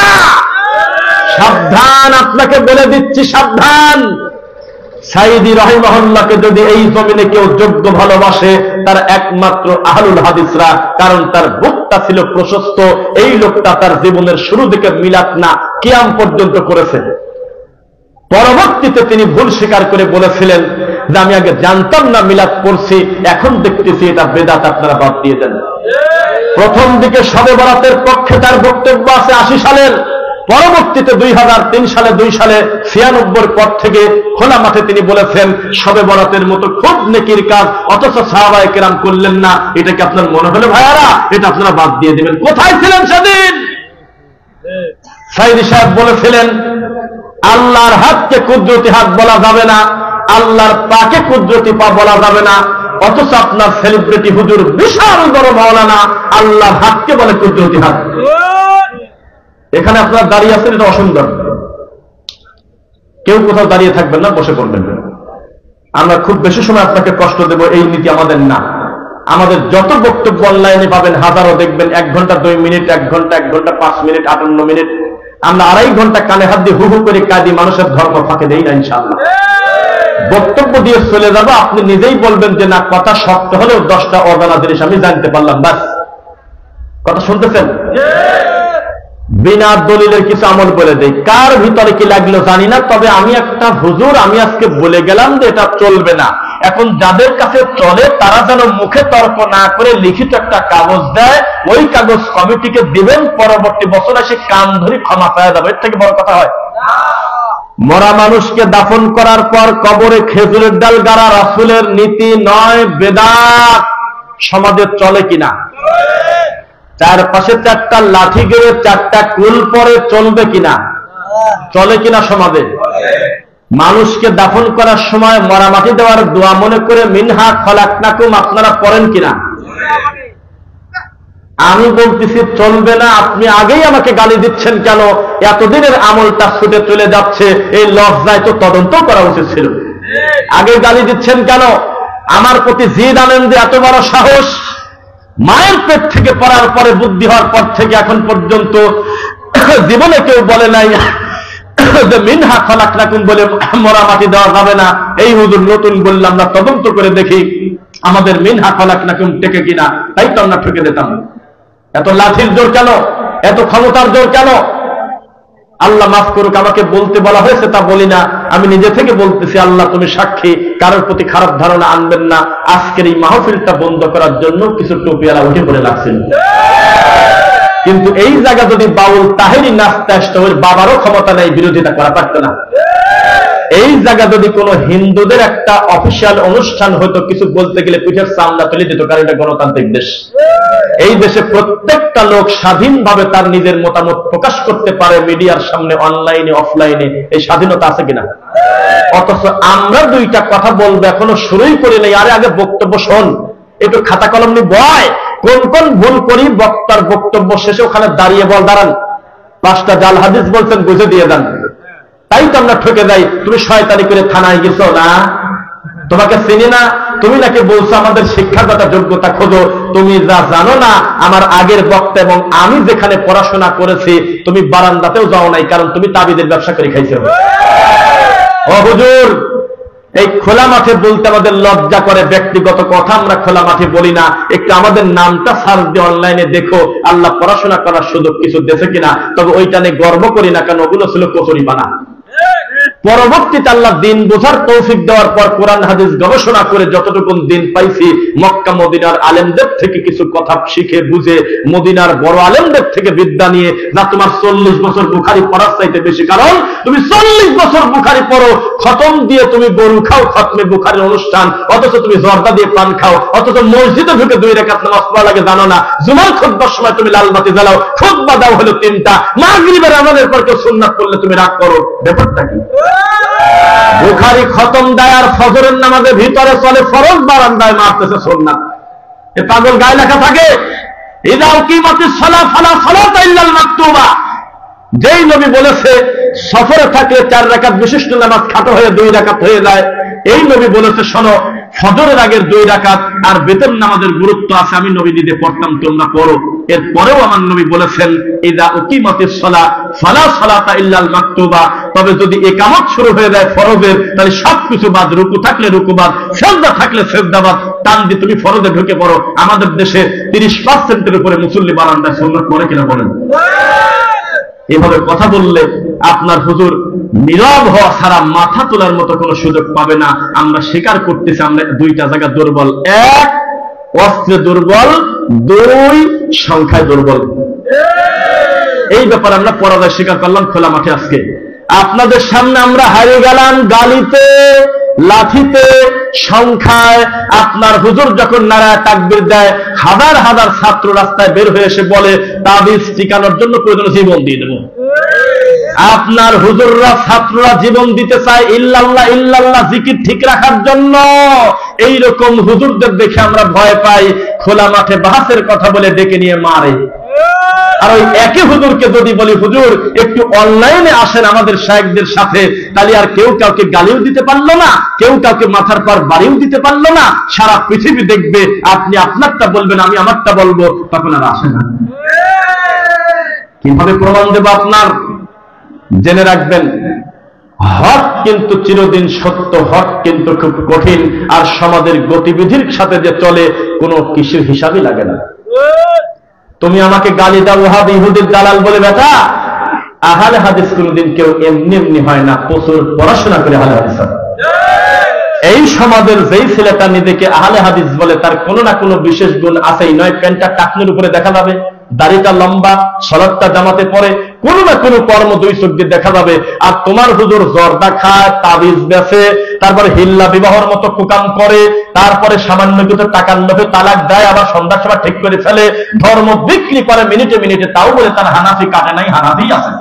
সাবধান, আপনাকে বলে দিচ্ছি সাবধান। সাইদি রাহিমাহুল্লাহকে যদি এই জমিনে কেউ যোগ্য ভালোবাসে, তার একমাত্র আহলুল হাদিসরা, কারণ তার বুকটা ছিল প্রশস্ত। এই লোকটা তার জীবনের শুরু দিকে মিলাদ না কিয়াম পর্যন্ত করেছে। পরবর্তীতে তিনি ভুল স্বীকার করে বলেছিলেন যে আমি আগে জানতাম না মিলাদ পড়ছি, এখন দেখতেছি এটা বেদাত, আপনারা বাদ দিয়ে দেন। প্রথম দিকে শবে বরাতের পক্ষে তার বক্তব্য আছে 80 সালের, পরবর্তীতে 2003 সালে 2 সালে 96 পর থেকে খোলা মাঠে তিনি বলেছেন শবে বরাতের মতো খুব নেকির কাজ, অথচ সাহাবায়ে কেরাম করলেন না। এটা কি আপনার মনে হলো ভাইয়ারা? এটা আপনারা বাদ দিয়ে দিবেন। কোথায় ছিলেন সেদিন? সাইদি সাহেব বলেছিলেন আল্লাহর হাতকে কুদরতি হাত বলা যাবে না, আল্লাহর পাকে কুদরতি পা বলা যাবে না, অথচ আপনার সেলিব্রিটি হুজুর বিশাল বড় মাওলানা আল্লাহর হাতকে বলে কুদরতি হাত। এখানে আপনারা দাঁড়িয়ে আছেন, এটা অসুন্দর। কেউ কোথাও দাঁড়িয়ে থাকবেন না, বসে পড়বেন। আমরা খুব বেশি সময় আপনাকে কষ্ট দেব, এই নীতি আমাদের না। আমাদের যত বক্তব্য অনলাইনে পাবেন হাজারো দেখবেন 1 ঘন্টা 2 মিনিট, 1 ঘন্টা 1 ঘন্টা 5 মিনিট 58 মিনিট। আমরা 2.5 ঘন্টা কানে হাত দিয়ে হু হু করে কাঁদি, মানুষের ধর্ম ফাঁকে দেই না ইনশাআল্লাহ। বক্তব্য দিয়ে চলে যাব, আপনি নিজেই বলবেন যে না কথা শক্ত হলেও 10টা অজানা জিনিস আমি জানতে পারলাম, বাস। কথা শুনতেছেন? বিনা দলিলের কিছু আমল বলে দেই, কার ভিতরে কি লাগলো জানি না, তবে আমি একটা হুজুর, আমি আজকে বলে গেলাম যে এটা চলবে না। এখন যাদের কাছে চলে তারা যেন মুখে তর্ক না করে লিখিত একটা কাগজ দেয়, ওই কাগজ কমিটিকে দিবেন, পরবর্তী বছর এসে কান ধরে ক্ষমা পাওয়া যাবে। এর থেকে বড় কথা হয়? মরা মানুষকে দাফন করার পর কবরে খেজুরের ডাল গাড়া রাসূলের নীতি নয়, বেদাত। সমাজে চলে কিনা? চারপাশে 4টা লাঠি গেড়ে 4টা কুল পরে চলবে কিনা? চলে কিনা সমাজে? মানুষকে দাফন করার সময় মরা মাটি দেওয়ার দোয়া মনে করে মিনহা খলাকনাকুম আপনারা পড়েন কিনা? আমি বলতেছি চলবে না, আপনি আগেই আমাকে গালি দিচ্ছেন কেন? এতদিনের আমলটা ছুটে চলে যাচ্ছে, এই লজ্জায় তো তদন্ত করা উচিত ছিল। আগে গালি দিচ্ছেন কেন? আমার প্রতি জিদ আনেন যে এত বড় সাহস। মায়ের পেট থেকে পড়ার পরে বুদ্ধি হওয়ার পর থেকে এখন পর্যন্ত জীবনে কেউ বলে নাই যে মিনহা খলাকনাকুম বলে মরা মাটি দেওয়া যাবে না। এই হুজুর নতুন বললাম, আমরা তদন্ত করে দেখি আমাদের মিনহা খলাকনাকুম টেকে কিনা, তাই তো আমরা ঠকে দিতাম। এত লাঠির জোর কেন? এত ক্ষমতার জোর কেন? আল্লাহ মাফ করুক, আমাকে বলতে বলা হয়েছে তা বলি না, আমি নিজে থেকে বলতেছি। আল্লাহ তুমি সাক্ষী, কারোর প্রতি খারাপ ধারণা আনবেন না। আজকের এই মাহফিলটা বন্ধ করার জন্য কিছু টুপিয়ালা উঠে পড়ে লাগছিল, কিন্তু এই জায়গা যদি বাউল তাহেরি নাচতে আসতো, ওর বাবারও ক্ষমতা নেই বিরোধিতা করা পারতো না। এই জায়গা যদি কোনো হিন্দুদের একটা অফিসিয়াল অনুষ্ঠান হতো, কিছু বলতে গেলে পিঠের চামড়া তুলে দিত, কারণ এটা গণতান্ত্রিক দেশ। এই দেশে প্রত্যেকটা লোক স্বাধীনভাবে তার নিজের মতামত প্রকাশ করতে পারে, মিডিয়ার সামনে, অনলাইনে, অফলাইনে। এই স্বাধীনতা আছে কিনা? অথচ আমরা 2টা কথা বলবো, এখনো শুরুই করি নাই। আরে আগে বক্তব্য শোন, একটু খাতা কলম নিয়ে বয়, কোন কোন ভুল করি বক্তার বক্তব্য শেষে ওখানে দাঁড়িয়ে বল, দাঁড়ান 5টা জাল হাদিস বলছেন বুঝে দিয়ে দেন। তাই তো আমরা ঠকে যাই। তুমি শয়তানি করে থানায় গেছো না, তোমাকে চিনি না, তুমি নাকি বলছো আমাদের শিক্ষাগত যোগ্যতা খোঁজো। তুমি যা জানো না, আমার আগের বক্তা এবং আমি যেখানে পড়াশোনা করেছি, তুমি বারান্দাতেও যাও নাই, কারণ তুমি তাবিদের ব্যবসা করে খাইছো। ও হুজুর, এই খোলা মাঠে বলতে আমাদের লজ্জা করে, ব্যক্তিগত কথা আমরা খোলা মাঠে বলি না। একটু আমাদের নামটা সার্চ দিয়ে অনলাইনে দেখো, আল্লাহ পড়াশোনা করার সুযোগ কিছু দেশে কিনা। তবে ওইটা নিয়ে গর্ব করি না, কারণ ওগুলো ছিল কচুরি বানা। পরবর্তীতে আল্লাহ দিন বোঝার তৌফিক দেওয়ার পর কোরআন হাদিস গবেষণা করে যতটুকু দিন পাইছি মক্কা মদিনার আলেমদের থেকে কিছু কথা শিখে বুঝে মদিনার বড় আলেমদের থেকে বিদ্যা নিয়ে না তোমার 40 বছর বুখারী পড়ার চাইতে বেশি, কারণ তুমি 40 বছর বুখারী পড়ো, খতম দিয়ে তুমি গরু খাও, খতমে বুখারীর অনুষ্ঠান, অথচ তুমি জর্দা দিয়ে পান খাও, অথচ মসজিদে ঢুকে 2 রাকাত নামাজ পড়া লাগে জানো না, জুমার খুতবার সময় তুমি লাল বাতি জ্বালাও, খুতবা দাও হলো 3টা, মাগরিবের আমাদের পর কেউ সুন্নাত করলে তুমি রাগ করো, ব্যাপারটা কি? বুখারী খতম দেয় আর ফজরের নামাজে ভিতরে চলে ফরজ বারান্দায় মারতেছে সুন্নাত। এ পাগল গায়ে লেখা থাকে ইযা উকিমাতিস সালাহ ফালা সালাতা ইল্লাল মাকতুবা। যেই নবী বলেছে সফরে থাকলে 4 রাকাত বিশিষ্ট নামাজ খাটো হয়ে 2 রাকাত হয়ে যায়, এই নবী বলেছে শোনো ফজরের আগের 2 রাকাত আর বেতন নামাজের গুরুত্ব আছে, আমি নবী নিজে পড়তাম তোমরা পড়ো। এরপরেও আমার নবী বলেছেন ইযা উকিমাতিস সালাহ ফালা সালাতা ইল্লাল মাকতুবা। তবে যদি ইকামত শুরু হয়ে যায় ফরজের, তাহলে সবকিছু বাদ, রুকু থাকলে রুকু বাদ, সিজদা থাকলে সিজদা বাদ, টান দিয়ে তুমি ফরজে ঢুকে পড়ো। আমাদের দেশে 30%-এর উপরে মুসল্লি বারান্দায় সুন্নাত পড়ে কিনা বলেন? এভাবে কথা বললে আপনার হুজুর নীরব হওয়া ছাড়া মাথা তোলার মতো কোনো সুযোগ পাবে না। আমরা স্বীকার করতেছি আমরা 2টা জায়গা দুর্বল, 1 অস্ত্রে দুর্বল, 2 সংখ্যায় দুর্বল। এই ব্যাপারে আমরা পরাজয় স্বীকার করলাম খোলা মাঠে। আজকে আপনাদের সামনে আমরা হারিয়ে গেলাম গালিতে, লাঠিতে, সংখ্যায়। আপনার হুজুর যখন নারায়ে তাকবীর দেয় হাজার হাজার ছাত্র রাস্তায় বের হয়ে এসে বলে তাবিজ টিকানোর জন্য প্রয়োজন জীবন দিয়ে দেব। আপনার হুজুররা ছাত্ররা জীবন দিতে চায় ইল্লাল্লাহ ইল্লাল্লাহ জিকির ঠিক রাখার জন্য। এইরকম হুজুরদের দেখে আমরা ভয় পাই, খোলা মাঠে বাহাসের কথা বলে ডেকে নিয়ে মারে। আর ওই একই হুজুরকে যদি বলি হুজুর একটু অনলাইনে আসেন আমাদের শায়েখদের সাথে, তাহলে আর কেউ কাউকে গালিও দিতে পারলো না, কেউ কাউকে মাথার পর বাড়িও দিতে পারলো না। সারা পৃথিবী দেখবে আপনি আপনারটা বলবেন, আমি আমারটা বলবো, তখন আর আসে না। কিভাবে প্রমাণ দেব আপনার? জেনে রাখবেন হক কিন্তু চিরদিন সত্য, হক কিন্তু খুব কঠিন। আর সমাজের গতিবিধির সাথে যে চলে কোনো কিছুর হিসাবই লাগে না। তুমি আমাকে গালি দাও ওয়াহাবি ইহুদির দালাল বলে, বেটা আহলে হাদিস কোনদিন কেউ এমনি এমনি হয় না, প্রচুর পড়াশোনা করে আহলে হাদিস হয়। এই সমাজের যেই ছেলেটা নিজেকে আহলে হাদিস বলে তার কোনো না কোনো বিশেষ গুণ আছেই। নয় প্যান্টটা টাকনুর উপরে দেখা যাবে, দাড়িটা লম্বা, সালাতটা জামাতে পড়ে, কোনো না কোনো কর্ম 2 চোখ দিয়ে দেখা যাবে। আর তোমার হুজুর জর্দা খায়, তাবিজ বেচে, তারপরে হিল্লা বিবাহর মতো কুকাম করে, তারপরে সামান্য কিছু টাকার লোভে তালাক দেয়, আবার সন্ধ্যার সময় ঠিক করে ফেলে, ধর্ম বিক্রি করে মিনিটে মিনিটে, তাও বলে তার হানাফি কাটে নাই, হানাফি আছে।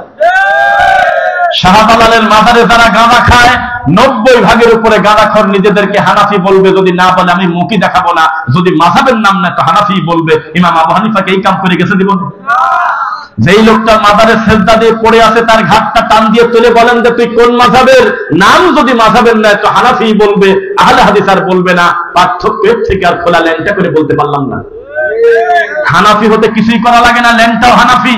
শাহজালালের মাজারে যারা গাঁজা খায় 90 ভাগের উপরে গাঁজাখোর নিজেদেরকে হানাফি বলবে, যদি না বলে আমি মুখই দেখাবো না, যদি মাযহাবের নাম নেয় তো হানাফি বলবে। ইমাম আবু হানিফাকে এই কাম করে গেছে জীবন। যেই লোকটা মাজারে সেজদা দিয়ে পড়ে আছে তার ঘাটটা টান দিয়ে তুলে বলেন যে তুই কোন মাযহাবের, নাম যদি মাযহাবের নেয় তো হানাফি বলবে, আহলে হাদিস আর বলবে না। পার্থক্য এর থেকে আর খোলা ল্যাংটা করে বলতে পারলাম না। হানাফি হতে কিছুই করা লাগে না, ল্যাংটাও হানাফি।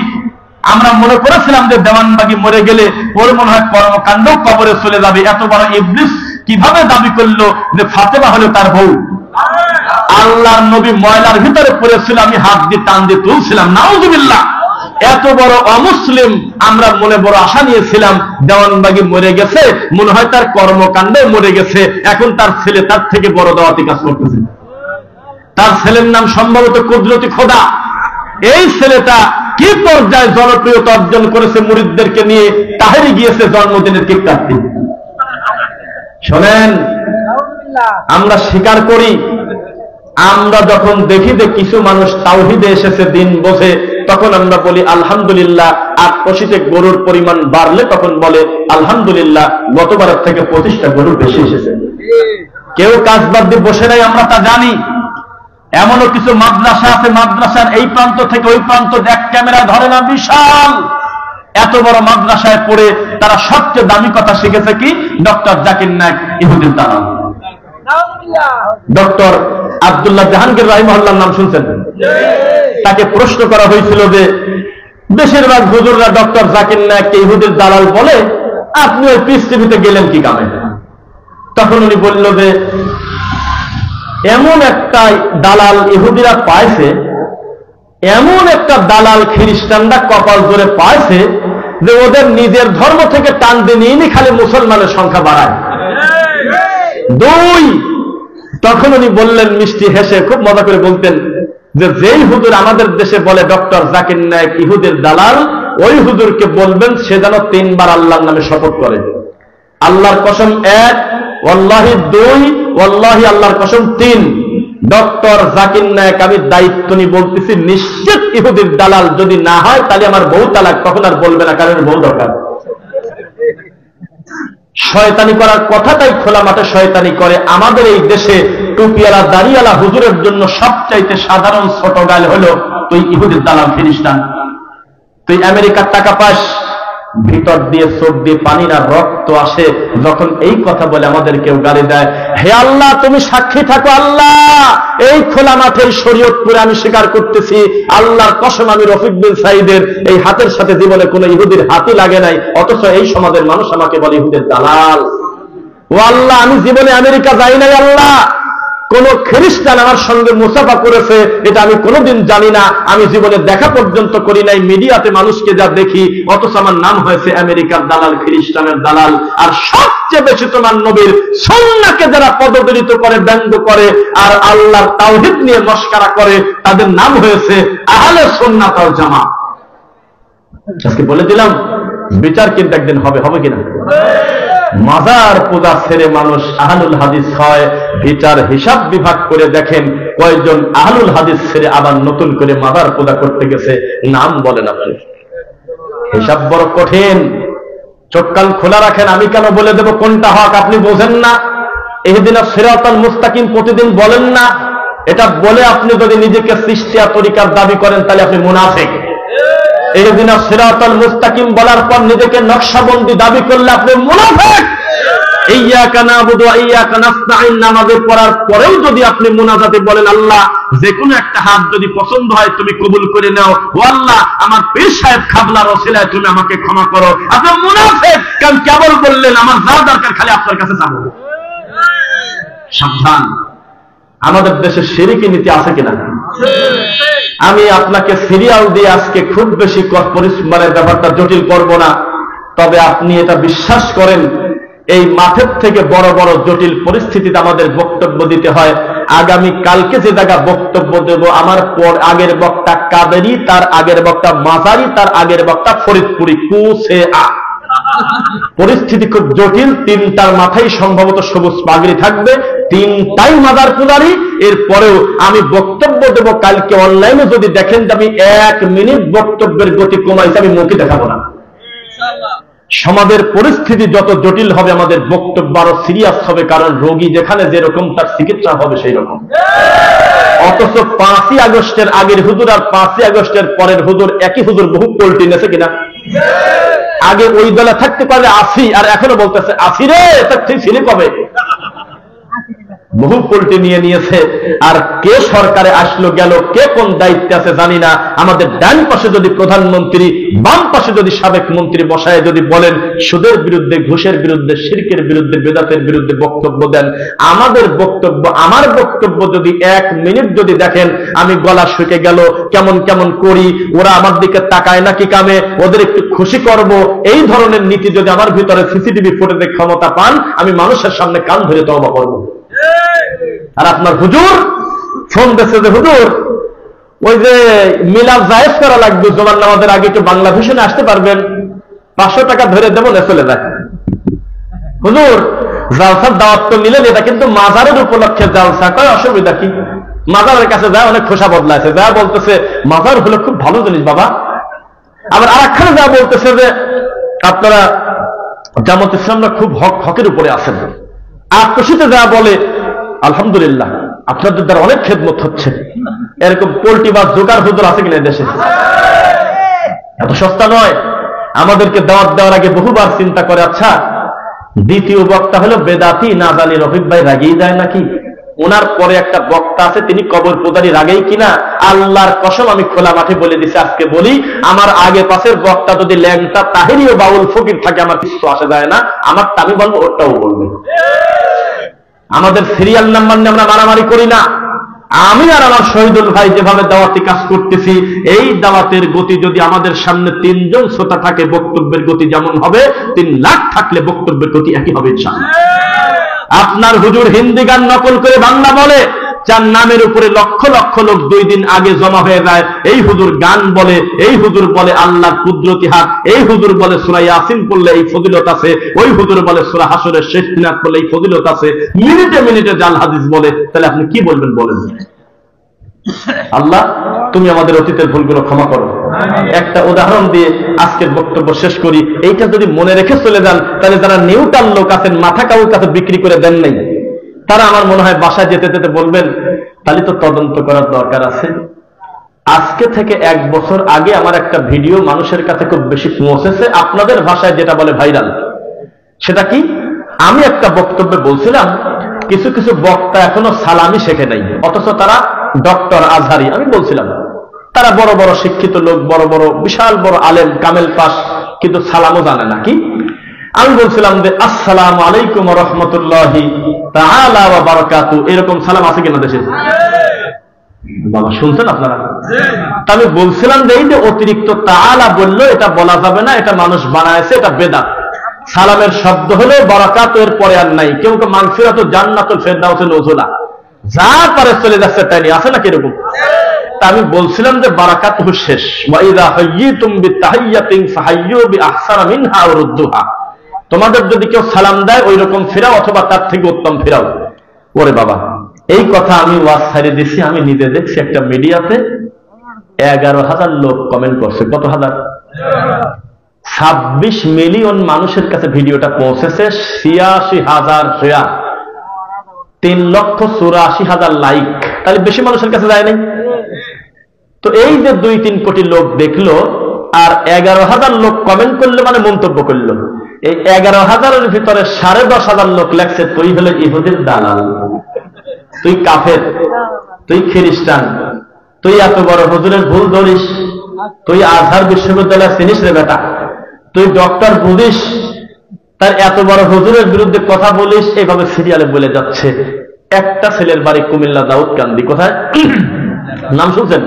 আমরা মনে করেছিলাম যে দেওয়ানবাগি মরে গেলে ওর মনে হয় কর্মকাণ্ড কবরে চলে যাবে। এত বড় ইবলিস কিভাবে দাবি করলো যে ফাতেমা হলো তার বউ? আল্লাহর নবী ময়লার ভিতরে পড়েছিল, আমি হাত দিয়ে টান দিয়ে তুলছিলাম, নাউজুবিল্লাহ। এত বড় অমুসলিম আমরা মনে বড় আশা নিয়েছিলাম, দেওয়ানবাগি মরে গেছে, মনে হয় তার কর্মকাণ্ড মরে গেছে, এখন তার ছেলে তার থেকে বড় দাওয়াতি কাজ করতেছে। তার ছেলের নাম সম্ভবত কুদরতি খোদা। এই ছেলেটা কি পর্যায়ে জনপ্রিয়তা অর্জন করেছে মুরিদদেরকে নিয়ে, তাহেরি গিয়েছে জন্মদিনের কেক কাটতে। শোনেন, আমরা স্বীকার করি, আমরা যখন দেখি যে কিছু মানুষ তাওহীদে এসেছে, দিন বোঝে, তখন আমরা বলি আলহামদুলিল্লাহ। আর কষিতে গরুর পরিমাণ বাড়লে তখন বলে আলহামদুলিল্লাহ, গতবারের থেকে 25টা গরুর বেশি এসেছে। কেউ কাজ বাদ দিয়ে বসে নাই, আমরা তা জানি। এমনও কিছু মাদ্রাসা আছে, মাদ্রাসার এই প্রান্ত থেকে ওই প্রান্ত এক ক্যামেরা ধরে না, বিশাল। এত বড় মাদ্রাসায় পড়ে তারা সবচেয়ে দামি কথা শিখেছে কি? ডক্টর জাকির নায়েক ইহুদির দালাল। ডক্টর আব্দুল্লাহ জাহাঙ্গীর রাহিমাহুল্লাহর নাম শুনছেন? তাকে প্রশ্ন করা হয়েছিল যে বেশিরভাগ হুজুররা ডক্টর জাকির নায়েককে ইহুদির দালাল বলে, আপনি ওই পিস টিভিতে গেলেন কি কামে? তখন উনি বলল যে এমন একটা দালাল ইহুদিরা পাইছে, এমন একটা দালাল খ্রিস্টানরা কপাল ধরে পাইছে, যে ওদের নিজের ধর্ম থেকে টান দিয়ে নিয়ে খালি মুসলমানের সংখ্যা বাড়ায়। দুই, তখন উনি বললেন মিষ্টি হেসে, খুব মজা করে বলতেন যে যেই হুজুর আমাদের দেশে বলে ডক্টর জাকির নায়েক ইহুদের দালাল, ওই হুজুরকে বলবেন সে যেন 3 বার আল্লাহর নামে শপথ করে। আল্লাহর কসম 1, ওয়াল্লাহি 2, ওয়াল্লাহি আল্লাহর কসম 3। ডক্টর জাকির নায়েক আমি দায়িত্ব নিয়ে বলতেছি নিশ্চিত ইহুদির দালাল, যদি না হয় তাহলে আমার বউ তালাক, তখন আর বলবে না কারণ বউ দরকার। শয়তানি করার কথাটাই খোলা মাঠে শয়তানি করে। আমাদের এই দেশে টুপিওয়ালা দাড়িওয়ালা হুজুরের জন্য সবচাইতে সাধারণ ছোট গাল হলো তুই ইহুদির দালাল খ্রিস্টান, তুই আমেরিকার টাকা পাস। ভিতর দিয়ে চোখ দিয়ে পানি না রক্ত আসে যখন এই কথা বলে আমাদের কেউ গালি দেয়। হে আল্লাহ তুমি সাক্ষী থাকো, আল্লাহ এই খোলা মাঠে শরীয়তপুরে আমি স্বীকার করতেছি, আল্লাহর কসম আমি রফিক বিন সাইদের এই হাতের সাথে জীবনে কোনো ইহুদির হাতই লাগে নাই, অথচ এই সমাজের মানুষ আমাকে বলে ইহুদের দালাল। ও আল্লাহ আমি জীবনে আমেরিকা যাই নাই, আল্লাহ কোন খ্রিস্টান আমার সঙ্গে মুসাফা করেছে এটা আমি কোনোদিন জানি না, আমি জীবনে দেখা পর্যন্ত করি নাই। মিডিয়াতে মানুষকে যা দেখি, অথচ আমার নাম হয়েছে আমেরিকার দালাল, খ্রিস্টানের দালাল। আর সবচেয়ে বেশি তোমার নবীর সুন্নাহকে যারা পদদলিত করে, ব্যঙ্গ করে আর আল্লাহর তাওহীদ নিয়ে মশকরা করে, তাদের নাম হয়েছে আহলে সুন্নাত ওয়াল জামাত। আজকে বলে দিলাম, বিচার কিন্তু একদিন হবে, হবে কিনা? মাজার পূজা ছেড়ে মানুষ আহলুল হাদিস হয়, বিচার হিসাব বিভাগ করে দেখেন কয়জন আহলুল হাদিস ছেড়ে আবার নতুন করে মাজার পূজা করতে গেছে, নাম বলেন আপনি। হিসাব বড় কঠিন, চোখ কান খোলা রাখেন। আমি কেন বলে দেব কোনটা হক, আপনি বোঝেন না? ইহদিনাস সিরাতাল মুস্তাকিম প্রতিদিন বলেন না? এটা বলে আপনি যদি নিজেকে সৃষ্টিয়া তরিকার দাবি করেন তাহলে আপনি মুনাফিক। ইহদিনাস সিরাতাল মুস্তাকিম বলার পর নিজেকে নকশাবন্দি দাবি করলে আপনি মুনাফিক। ইয়্যাকা না'বুদু ওয়া ইয়্যাকা নাস্তাঈন নামাজের পড়ার পরেও যদি আপনি মুনাজাতে বলেন আল্লাহ যে কোনো একটা হাত যদি পছন্দ হয় তুমি কবুল করে নাও, ও আল্লাহ আমার পীর সাহেব খাবলার ওসিলায় তুমি আমাকে ক্ষমা করো, আপনি মুনাফিক। কারণ কেবল বললেন আমার যা দরকার খালি আপনার কাছে চাবো। সাবধান, আমাদের দেশে শিরকি নীতি আছে কিনা? আমি আপনাকে সিরিয়াল দিয়ে আজকে খুব বেশি পরিশ্রমের ব্যাপারটা জটিল করব না, তবে আপনি এটা বিশ্বাস করেন এই মাঠের থেকে বড় বড় জটিল পরিস্থিতিতে আমাদের বক্তব্য দিতে হয়। আগামী কালকে যে জায়গা বক্তব্য দেব, আমার পর আগের বক্তা কাদেরি, তার আগের বক্তা মাজারি, তার আগের বক্তা ফরিদপুরি, কুসে আ পরিস্থিতি খুব জটিল। তিনটার মাথায় সম্ভবত সবুজ পাগড়ি থাকবে, তিনটাই মাজার পূজারি। এরপরেও আমি বক্তব্য দেব কালকে। অনলাইনে যদি দেখেন যে আমি 1 মিনিট বক্তব্যের গতি কমাইছি, আমি মুখে দেখাবো না। সমাজের পরিস্থিতি যত জটিল হবে আমাদের বক্তব্য আরো সিরিয়াস হবে, কারণ রোগী যেখানে যেরকম তার চিকিৎসা হবে সেই রকম। অথচ 5ই আগস্টের আগের হুজুর আর 5ই আগস্টের পরের হুজুর একই হুজুর বহু পল্টি নেছে কিনা? আগে ওই দলে থাকতে পারলে 80, আর এখনো বলতেছে 80 রে, তুই ছিলি কবে? বহু পল্টি নিয়ে নিয়েছে। আর কে সরকারে আসলো গেল, কে কোন দায়িত্বে আছে জানি না। আমাদের ডান পাশে যদি প্রধানমন্ত্রী, বাম পাশে যদি সাবেক মন্ত্রী বসায় যদি বলেন সুদের বিরুদ্ধে, ঘুষের বিরুদ্ধে, শিরকের বিরুদ্ধে, বেদাতের বিরুদ্ধে বক্তব্য দেন, আমাদের বক্তব্য, আমার বক্তব্য যদি 1 মিনিট যদি দেখেন আমি গলা শুকে গেল, কেমন কেমন করি, ওরা আমার দিকে তাকায় নাকি কামে, ওদের একটু খুশি করব, এই ধরনের নীতি যদি আমার ভিতরে সিসিটিভি ফুটেজে ক্ষমতা পান, আমি মানুষের সামনে কান ধরে তওবা করব। আর আপনার হুজুর ফোন দিচ্ছে যে হুজুর ওই যে মিলাদ জায়েজ করা লাগবে, জোমান নামাজের আগে একটু বাংলাদেশে আসতে পারবেন, 500 টাকা ধরে দেবো না চলে যায়। হুজুর জালসার দাওয়াত তো নিলেন, এটা কিন্তু মাজারের উপলক্ষে জালসা, কয় অসুবিধা কি? মাজারের কাছে যায় অনেক খোসা বদলাছে, যা বলতেছে মাজার হলো খুব ভালো জিনিস বাবা। আবার আরেকখানে যা বলতেছে যে আপনারা জামাত ইসলামরা খুব হকের উপরে আছেন। আর খুশিতে যা বলে আলহামদুলিল্লাহ আপনাদের দ্বারা অনেক খেদমত হচ্ছে। এরকম পোল্টি বা জোকার হুজুর আছে কিনা দেশে? এত সস্তা নয়। আমাদেরকে দাওয়াত দেওয়ার আগে বহুবার চিন্তা করে, আচ্ছা দ্বিতীয় বক্তা হলো বেদাতি, না জানি রফিক ভাই রাগেই যায় নাকি, ওনার পরে একটা বক্তা আছে তিনি কবর পূজারী, রাগেই কিনা। আল্লাহর কসম আমি খোলা মাঠে বলে দিছি, আজকে বলি আমার আগে পাশের বক্তা যদি ল্যাংটা তাহেরি ও বাউল ফকির থাকে আমার কিছু আসে যায় না, আমার আমি বলবো ওটাও বলবে। আমাদের সিরিয়াল নাম্বার নিয়ে আমরা মারামারি করি না। আমি আর আমার শহীদুল ভাই যেভাবে দাওয়াতি কাজ করতেছি, এই দাওয়াতের গতি যদি আমাদের সামনে 3 জন শ্রোতা থাকে, বক্তব্যের গতি যেমন হবে, 3 লাখ থাকলে বক্তব্যের গতি একই হবে ইনশাআল্লাহ। আপনার হুজুর হিন্দি গান নকল করে বাংলা বলে, যার নামের উপরে লক্ষ লক্ষ লোক 2 দিন আগে জমা হয়ে যায়। এই হুজুর গান বলে, এই হুজুর বলে আল্লাহর কুদরতি হাত, এই হুজুর বলে সূরা ইয়াসিন পড়লে এই ফজিলত আছে, ওই হুজুর বলে সূরা হাসরের শেষ দিনাত পড়লে এই ফজিলত আছে, মিনিটে মিনিটে জাল হাদিস বলে। তাহলে আপনি কি বলবেন বলেন? আল্লাহ তুমি আমাদের অতীতের ভুলগুলো ক্ষমা করো। একটা উদাহরণ দিয়ে আজকের বক্তব্য শেষ করি। এইটা যদি মনে রেখে চলে যান, তাহলে যারা নিউট্রাল লোক আছেন, মাথা কাউর কাছে বিক্রি করে দেন নাই, তারা আমার মনে হয় বাসায় যেতে যেতে বলবেন তাহলে তো তদন্ত করার দরকার আছে। আজকে থেকে 1 বছর আগে আমার একটা ভিডিও মানুষের কাছে খুব বেশি পৌঁছেছে, আপনাদের ভাষায় যেটা বলে ভাইরাল। সেটা কি? আমি একটা বক্তব্যে বলছিলাম কিছু কিছু বক্তা এখনো সালামি শেখে নাই, অথচ তারা ডক্টর আজহারি। আমি বলছিলাম তারা বড় বড় শিক্ষিত লোক, বড় বড় বিশাল বড় আলেম, কামেল পাস, কিন্তু সালামও জানে না। কি? আমি বলছিলাম যে আসসালামু আলাইকুম ওয়া রাহমাতুল্লাহি তাআলা ওয়া বারাকাতুহু, এরকম সালাম আছে কিনা দেশে? বাবা শুনছেন আপনারা? আমি বলছিলাম যে এই যে অতিরিক্ত তাআলা বললো, এটা বলা যাবে না, এটা মানুষ বানায়ছে, এটা বেদাত। সালামের শব্দ হলো বারাকাতু, এর পরে আর নাই। কেউ কেউ মাগফিরাতু জান্নাতুল ফেরদাউসে নজুলা, যা পারে চলে যাচ্ছে তাই নিয়ে, আছে না কিরকম? তা আমি বলছিলাম যে বারাকাতুহু শেষ, ওয়া ইযা হাইয়িতুম বিতাহিয়্যাতিন ফাহাইয়্যু বিআহসানা মিনহা ওয়া রুদ্দুহা, তোমাদের যদি কেউ সালাম দেয় ওই রকম ফেরাও, অথবা তার থেকে উত্তম ফেরাও। ওরে বাবা, এই কথা আমি ওয়াজ ছাড়িয়ে দিচ্ছি। আমি নিজে দেখছি একটা মিডিয়াতে 11,000 লোক কমেন্ট করছে। কত হাজার? 26 মিলিয়ন মানুষের কাছে ভিডিওটা পৌঁছেছে, 86,000 শেয়ার, 3,84,000 লাইক। তাহলে বেশি মানুষের কাছে যায় নাই? তো এই যে 2-3 কোটি লোক দেখলো, আর 11,000 লোক কমেন্ট করলো, মানে মন্তব্য করলো। এই 11,000-এর ভিতরে 10,500 লোক লেখছে তুই হলো ইহুদির দালাল, তুই কাফের, তুই খ্রিস্টান, তুই এত বড় হুজুরের ভুল ধরিস, তুই আজহার বিশ্ববিদ্যালয় চিনিস রে বেটা, তুই ডক্টর বুঝিস, তার এত বড় হুজুরের বিরুদ্ধে কথা বলিস। এইভাবে সিরিয়ালে বলে যাচ্ছে। একটা ছেলের বাড়ি কুমিল্লা দাউদকান্দি। কোথায়? নাম শুনছেন?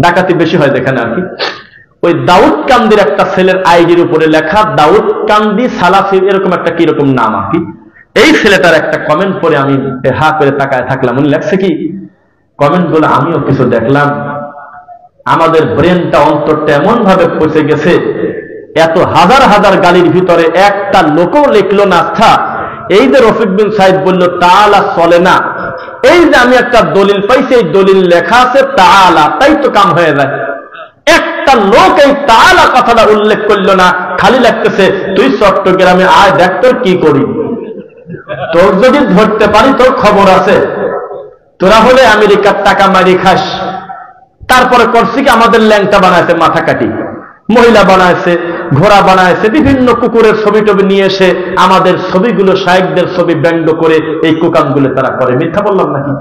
ডাকাতি বেশি হয় যেখানে আর কি। ওই দাউদকান্দির একটা ছেলের আইডির উপরে লেখা দাউদকান্দি সালাফি, এরকম একটা কিরকম নাম আর কি। এই ছেলেটার একটা কমেন্ট পরে আমি হা করে তাকায় থাকলাম। উনি লেখছে কি, কমেন্ট গুলো আমিও কিছু দেখলাম, আমাদের ব্রেনটা, অন্তরটা এমন ভাবে পচে গেছে, এত হাজার হাজার গালির ভিতরে একটা লোকও লিখলো না আস্থা। এই যে রফিক বিন সাইদ বললো তাআলা চলে না, এই যে আমি একটা দলিল পাইছি, এই দলিল লেখা আছে তাআলা, তাই তো কাম হয়ে যায়। একটা লোক এই তাআলা কথাটা উল্লেখ করলো না, খালি লাগতেছে তুই চট্টগ্রামে আয়, দেখ তোর কি করি, তোর যদি ধরতে পারি তোর খবর আছে, তোরা হলে আমেরিকার টাকা মারি খাস। তারপরে করছি কি, আমাদের ল্যাংটা বানাইছে, মাথা কাটি, মহিলা বানাইছে, ঘোড়া বানাইছে, বিভিন্ন কুকুরের ছবি টবি নিয়ে এসে আমাদের ছবিগুলো, শায়েখদের ছবি ব্যঙ্গ করে এই কুকামগুলো তারা করে। মিথ্যা বললাম নাকি?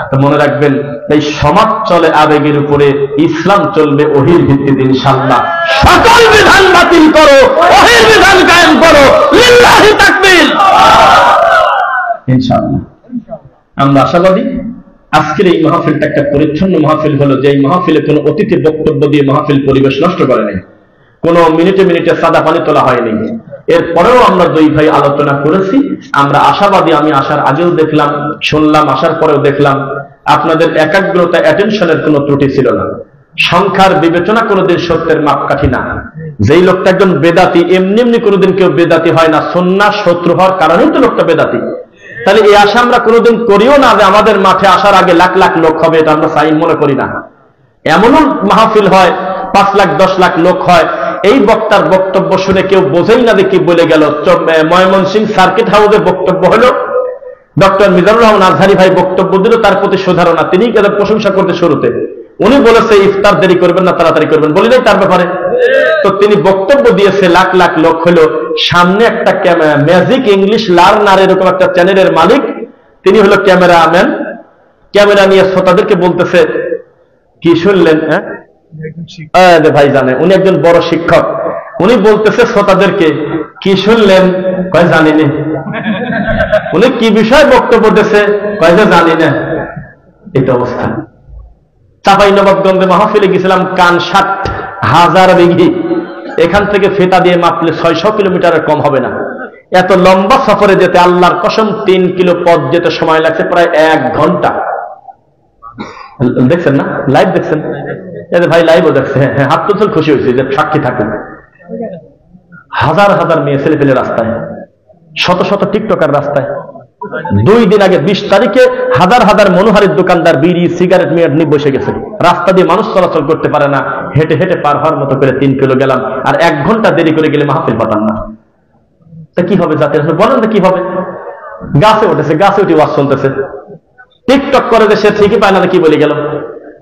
তো মনে রাখবেন, এই সমাজ চলে আবেগের উপরে, ইসলাম চলবে ওহীর ভিত্তিতে ইনশাআল্লাহ। সকল বিধান বাতিল করো, ওহীর বিধান কায়েম করো, লিল্লাহি তাকবীর ইনশাআল্লাহ। আমরা আশাবাদী আজকের এই মাহফিলটা একটা পরিচ্ছন্ন মাহফিল হলো, যে এই মাহফিলে কোনো অতিথি বক্তব্য দিয়ে মাহফিল পরিবেশ নষ্ট করে নাই, কোনো মিনিটে মিনিটে সাদা পানি তোলা হয়নি। এরপরেও আমরা 2 ভাই আলোচনা করেছি। আমরা আশাবাদী, আমি আসার আগেও দেখলাম, শুনলাম, আসার পরেও দেখলাম আপনাদের একাগ্রতা, অ্যাটেনশনের কোনো ত্রুটি ছিল না। সংখ্যার বিবেচনা কোনোদিন সত্যের মাপকাঠি না। যেই লোকটা একজন বেদাতি, এমনি এমনি কোনোদিন কেউ বেদাতি হয় না, সুন্নাহ শত্রু হওয়ার কারণেই তো লোকটা বেদাতি। তাহলে এই আশা আমরা কোনোদিন করিও না যে আমাদের মাঠে আসার আগে লাখ লাখ লোক হবে, এটা আমরা সাইন মনে করি না। এমনও মাহফিল হয় 5 লাখ 10 লাখ লোক হয়, এই বক্তার বক্তব্য শুনে কেউ বোঝেই না যে কি বলে গেল। ময়মনসিংহ সার্কিট হাউসে বক্তব্য হলো, ডক্টর মিজানুর রহমান আজহারি ভাই বক্তব্য দিল, তার প্রতি সুধারণা, তিনি প্রশংসা করতে শুরুতে উনি বলেছে ইফতার দেরি করবেন না, তাড়াতাড়ি করবেন, বলি নাই তার ব্যাপারে। তো তিনি বক্তব্য দিয়েছে, লাখ লাখ লোক হলো, সামনে একটা ম্যাজিক ইংলিশ লার্নার এরকম একটা চ্যানেলের মালিক, তিনি হলো ক্যামেরাম্যান, ক্যামেরা নিয়ে শ্রোতাদেরকে বলতেছে, কি শুনলেন? ভাই জানে, উনি একজন বড় শিক্ষক, উনি বলতেছে শ্রোতাদেরকে কি শুনলেন? কয় জানি না। উনি কি বিষয়ে বক্তব্য দিয়েছে? কয় যে জানি না। এটা অবস্থা। চাঁপাইনবাবগঞ্জে মাহফিলে গেছিলাম, কান 60,000 বিঘি, এখান থেকে ফেতা দিয়ে মাপলে 600 কিলোমিটারের কম হবে না। এত লম্বা সফরে যেতে আল্লাহর কসম 3 কিলো পথ যেতে সময় লাগছে প্রায় 1 ঘন্টা। দেখছেন না? লাইভ দেখছেন? ভাই লাইভও দেখছে, হ্যাঁ, হাত তুলছেন, খুশি হয়েছে যে সাক্ষী থাকেন। হাজার হাজার মেয়ে ছেলে পেলে রাস্তায়, শত শত টিকটকার রাস্তায়। 2 দিন আগে 20 তারিখে হাজার হাজার মনোহারীর দোকানদার বিড়ি সিগারেট নিয়ে বসে গেছে। রাস্তা দিয়ে মানুষ চলাচল করতে পারে না, হেঁটে হেঁটে পার হওয়ার মতো করে 3 কিলো গেলাম, আর 1 ঘন্টা দেরি করে গেলে মাহফিল পাতাম না। তা কি হবে জাতির? বলেন না কি হবে? গাছে উঠেছে, গাছে উঠে ওয়াজ চলতেছে, টিকটক করে যে সে ঠিকই পায় না, কি বলে গেল?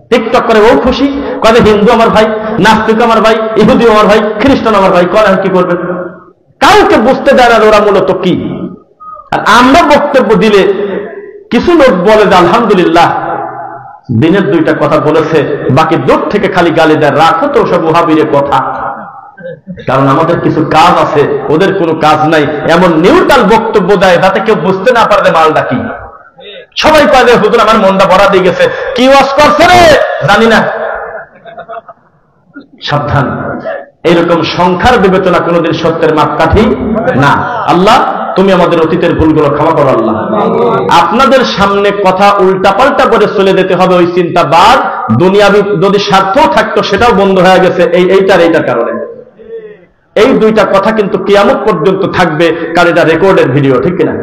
টিকটক করে ও খুশি, কয়ে হিন্দু আমার ভাই, নাস্তিক আমার ভাই, ইহুদি আমার ভাই, খ্রিস্টান আমার ভাই, করেন কি করবেন? কাউকে বুঝতে দেয় না ওরা মূলত কি। আর আমরা বক্তব্য দিলে কিছু লোক বলে যে আলহামদুলিল্লাহ দিনের 2টা কথা বলেছে, বাকি দূর থেকে খালি গালি দেয়, রাখো তো সব ওহাবির কথা। কারণ আমাদের কিছু কাজ আছে, ওদের কোনো কাজ নাই, এমন নিউট্রাল বক্তব্য দেয় যাতে কেউ বুঝতে না পারে মালটা কি। সবাই কয় যে হুজুর আমার মনটা ভরা দিয়ে গেছে, কি ওয়াজ করছে রে জানি না। সাবধান, এরকম সংখ্যার বিবেচনা কোনোদিন সত্যের মাপকাঠি না। আল্লাহ তুমি আমাদের অতীতের ভুলগুলো ক্ষমা করো। আল্লাহ আপনাদের সামনে কথা উল্টাপাল্টা করে চলে যেতে হবে, ওই চিন্তাবাদ দুনিয়াবি যদি স্বার্থ থাকতো সেটাও বন্ধ হয়ে গেছে এইটার কারণে। এই 2টা কথা কিন্তু কিয়ামত পর্যন্ত থাকবে, কারণ এটা রেকর্ডের ভিডিও, ঠিক কিনা?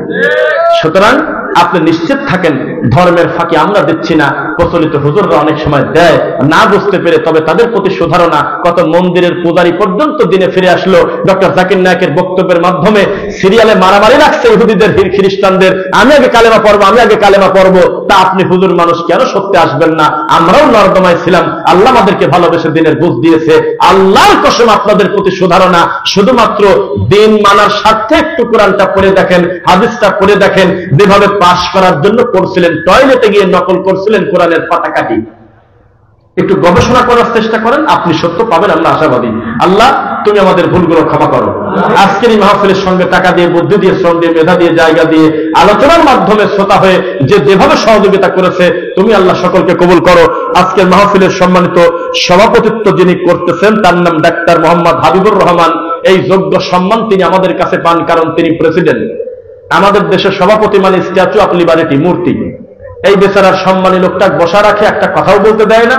সুতরাং আপনি নিশ্চিত থাকেন ধর্মের ফাঁকি আমরা দিচ্ছি না। প্রচলিত হুজুররা অনেক সময় দেয় না বুঝতে পেরে, তবে তাদের প্রতি সুধারণা। কত মন্দিরের পূজারী পর্যন্ত দিনে ফিরে আসলো ডক্টর জাকির নায়েকের বক্তব্যের মাধ্যমে। সিরিয়ালে মারামারি রাখছে ইহুদিদের খ্রিস্টানদের, আমি আগে কালেমা পড়বো, আমি আগে কালেমা পড়বো। তা আপনি হুজুর মানুষ কেন সত্যে আসবেন না? আমরাও নর্দমায় ছিলাম, আল্লাহ আমাদেরকে ভালোবেসে দিনের বুঝ দিয়েছে। আল্লাহর কসম আপনাদের প্রতি সুধারণা, শুধুমাত্র দিন মানার স্বার্থে একটু কোরআনটা পড়ে দেখেন, হাদিসটা পড়ে দেখেন। যেভাবে পাশ করার জন্য করছিলেন, টয়লেটে গিয়ে নকল করছিলেন কোরআনের পাতাকাটি, একটু গবেষণা করার চেষ্টা করেন, আপনি সত্য পাবেন, আমরা আশাবাদী। আল্লাহ তুমি আমাদের ভুলগুলো ক্ষমা করো। আজকের এই মাহফিলের সঙ্গে টাকা দিয়ে, বুদ্ধি দিয়ে, শ্রম দিয়ে, মেধা দিয়ে, জায়গা দিয়ে, আলোচনার মাধ্যমে শ্রোতা হয়ে যেভাবে সহযোগিতা করেছে, তুমি আল্লাহ সকলকে কবুল করো। আজকের মাহফিলের সম্মানিত সভাপতিত্ব যিনি করতেছেন, তার নাম ডাক্তার মোহাম্মদ হাবিবুর রহমান। এই যোগ্য সম্মান তিনি আমাদের কাছে পান কারণ তিনি প্রেসিডেন্ট। আমাদের দেশের সভাপতি মানে স্ট্যাচু অফ লিবার্টি, মূর্তি। এই বেচারার সম্মানী লোকটা বসা রাখে, একটা কথাও বলতে দেয় না,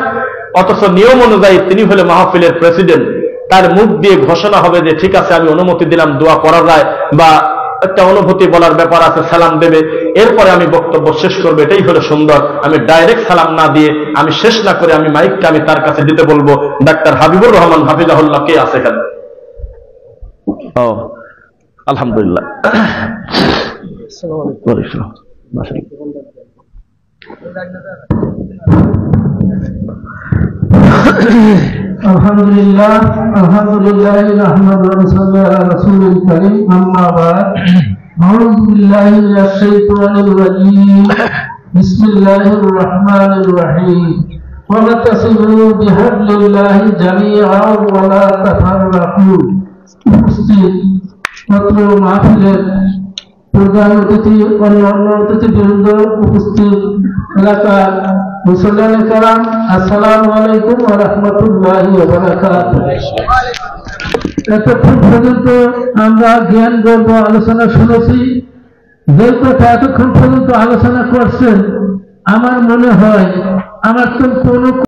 অথচ নিয়ম অনুযায়ী তিনি হলে মাহফিলের প্রেসিডেন্ট। তার মুখ দিয়ে ঘোষণা হবে যে ঠিক আছে আমি অনুমতি দিলাম, দোয়া করা যায় বা একটা অনুভূতি বলার ব্যাপার আছে, সালাম দেবে, এরপরে আমি বক্তব্য শেষ করবো। এটাই হলো সুন্দর। আমি ডাইরেক্ট সালাম না দিয়ে, আমি শেষ না করে, আমি মাইকটা আমি তার কাছে দিতে বলবো। ডাক্তার হাবিবুর রহমান হাফিজাহুল্লাহ কে আছে এখানে? ও আলহামদুলিল্লাহ। আলহামদুলিল্লাহ, আলহামদুলিল্লাহ, নাহমাদুহু ওয়া নুসাল্লি আলা রাসূলিল কারীম, আম্মা বা'দ। আউযু বিল্লাহি মিনাশ শাইতানির রাজীম। বিসমিল্লাহির রাহমানির রাহিম। ওয়া লাতাসিমু বিহাবলিল্লাহি জামিআন ওয়া লা তাফাররাকু। উপস্থিত পত্র মাহফিলের প্রধান অতিথি, অন্যান্য অতিথিবৃন্দ, উপস্থিত এলাকার মুসল্লিয়ানে কেরাম, আসসালামু আলাইকুম ওয়া রাহমাতুল্লাহি ওয়া বারাকাতুহু। এতক্ষণ পর্যন্ত আমরা জ্ঞান গর্ব আলোচনা শুনেছি। যে কথা এতক্ষণ পর্যন্ত আলোচনা করছেন, আমার মনে হয় আমার তো কোনো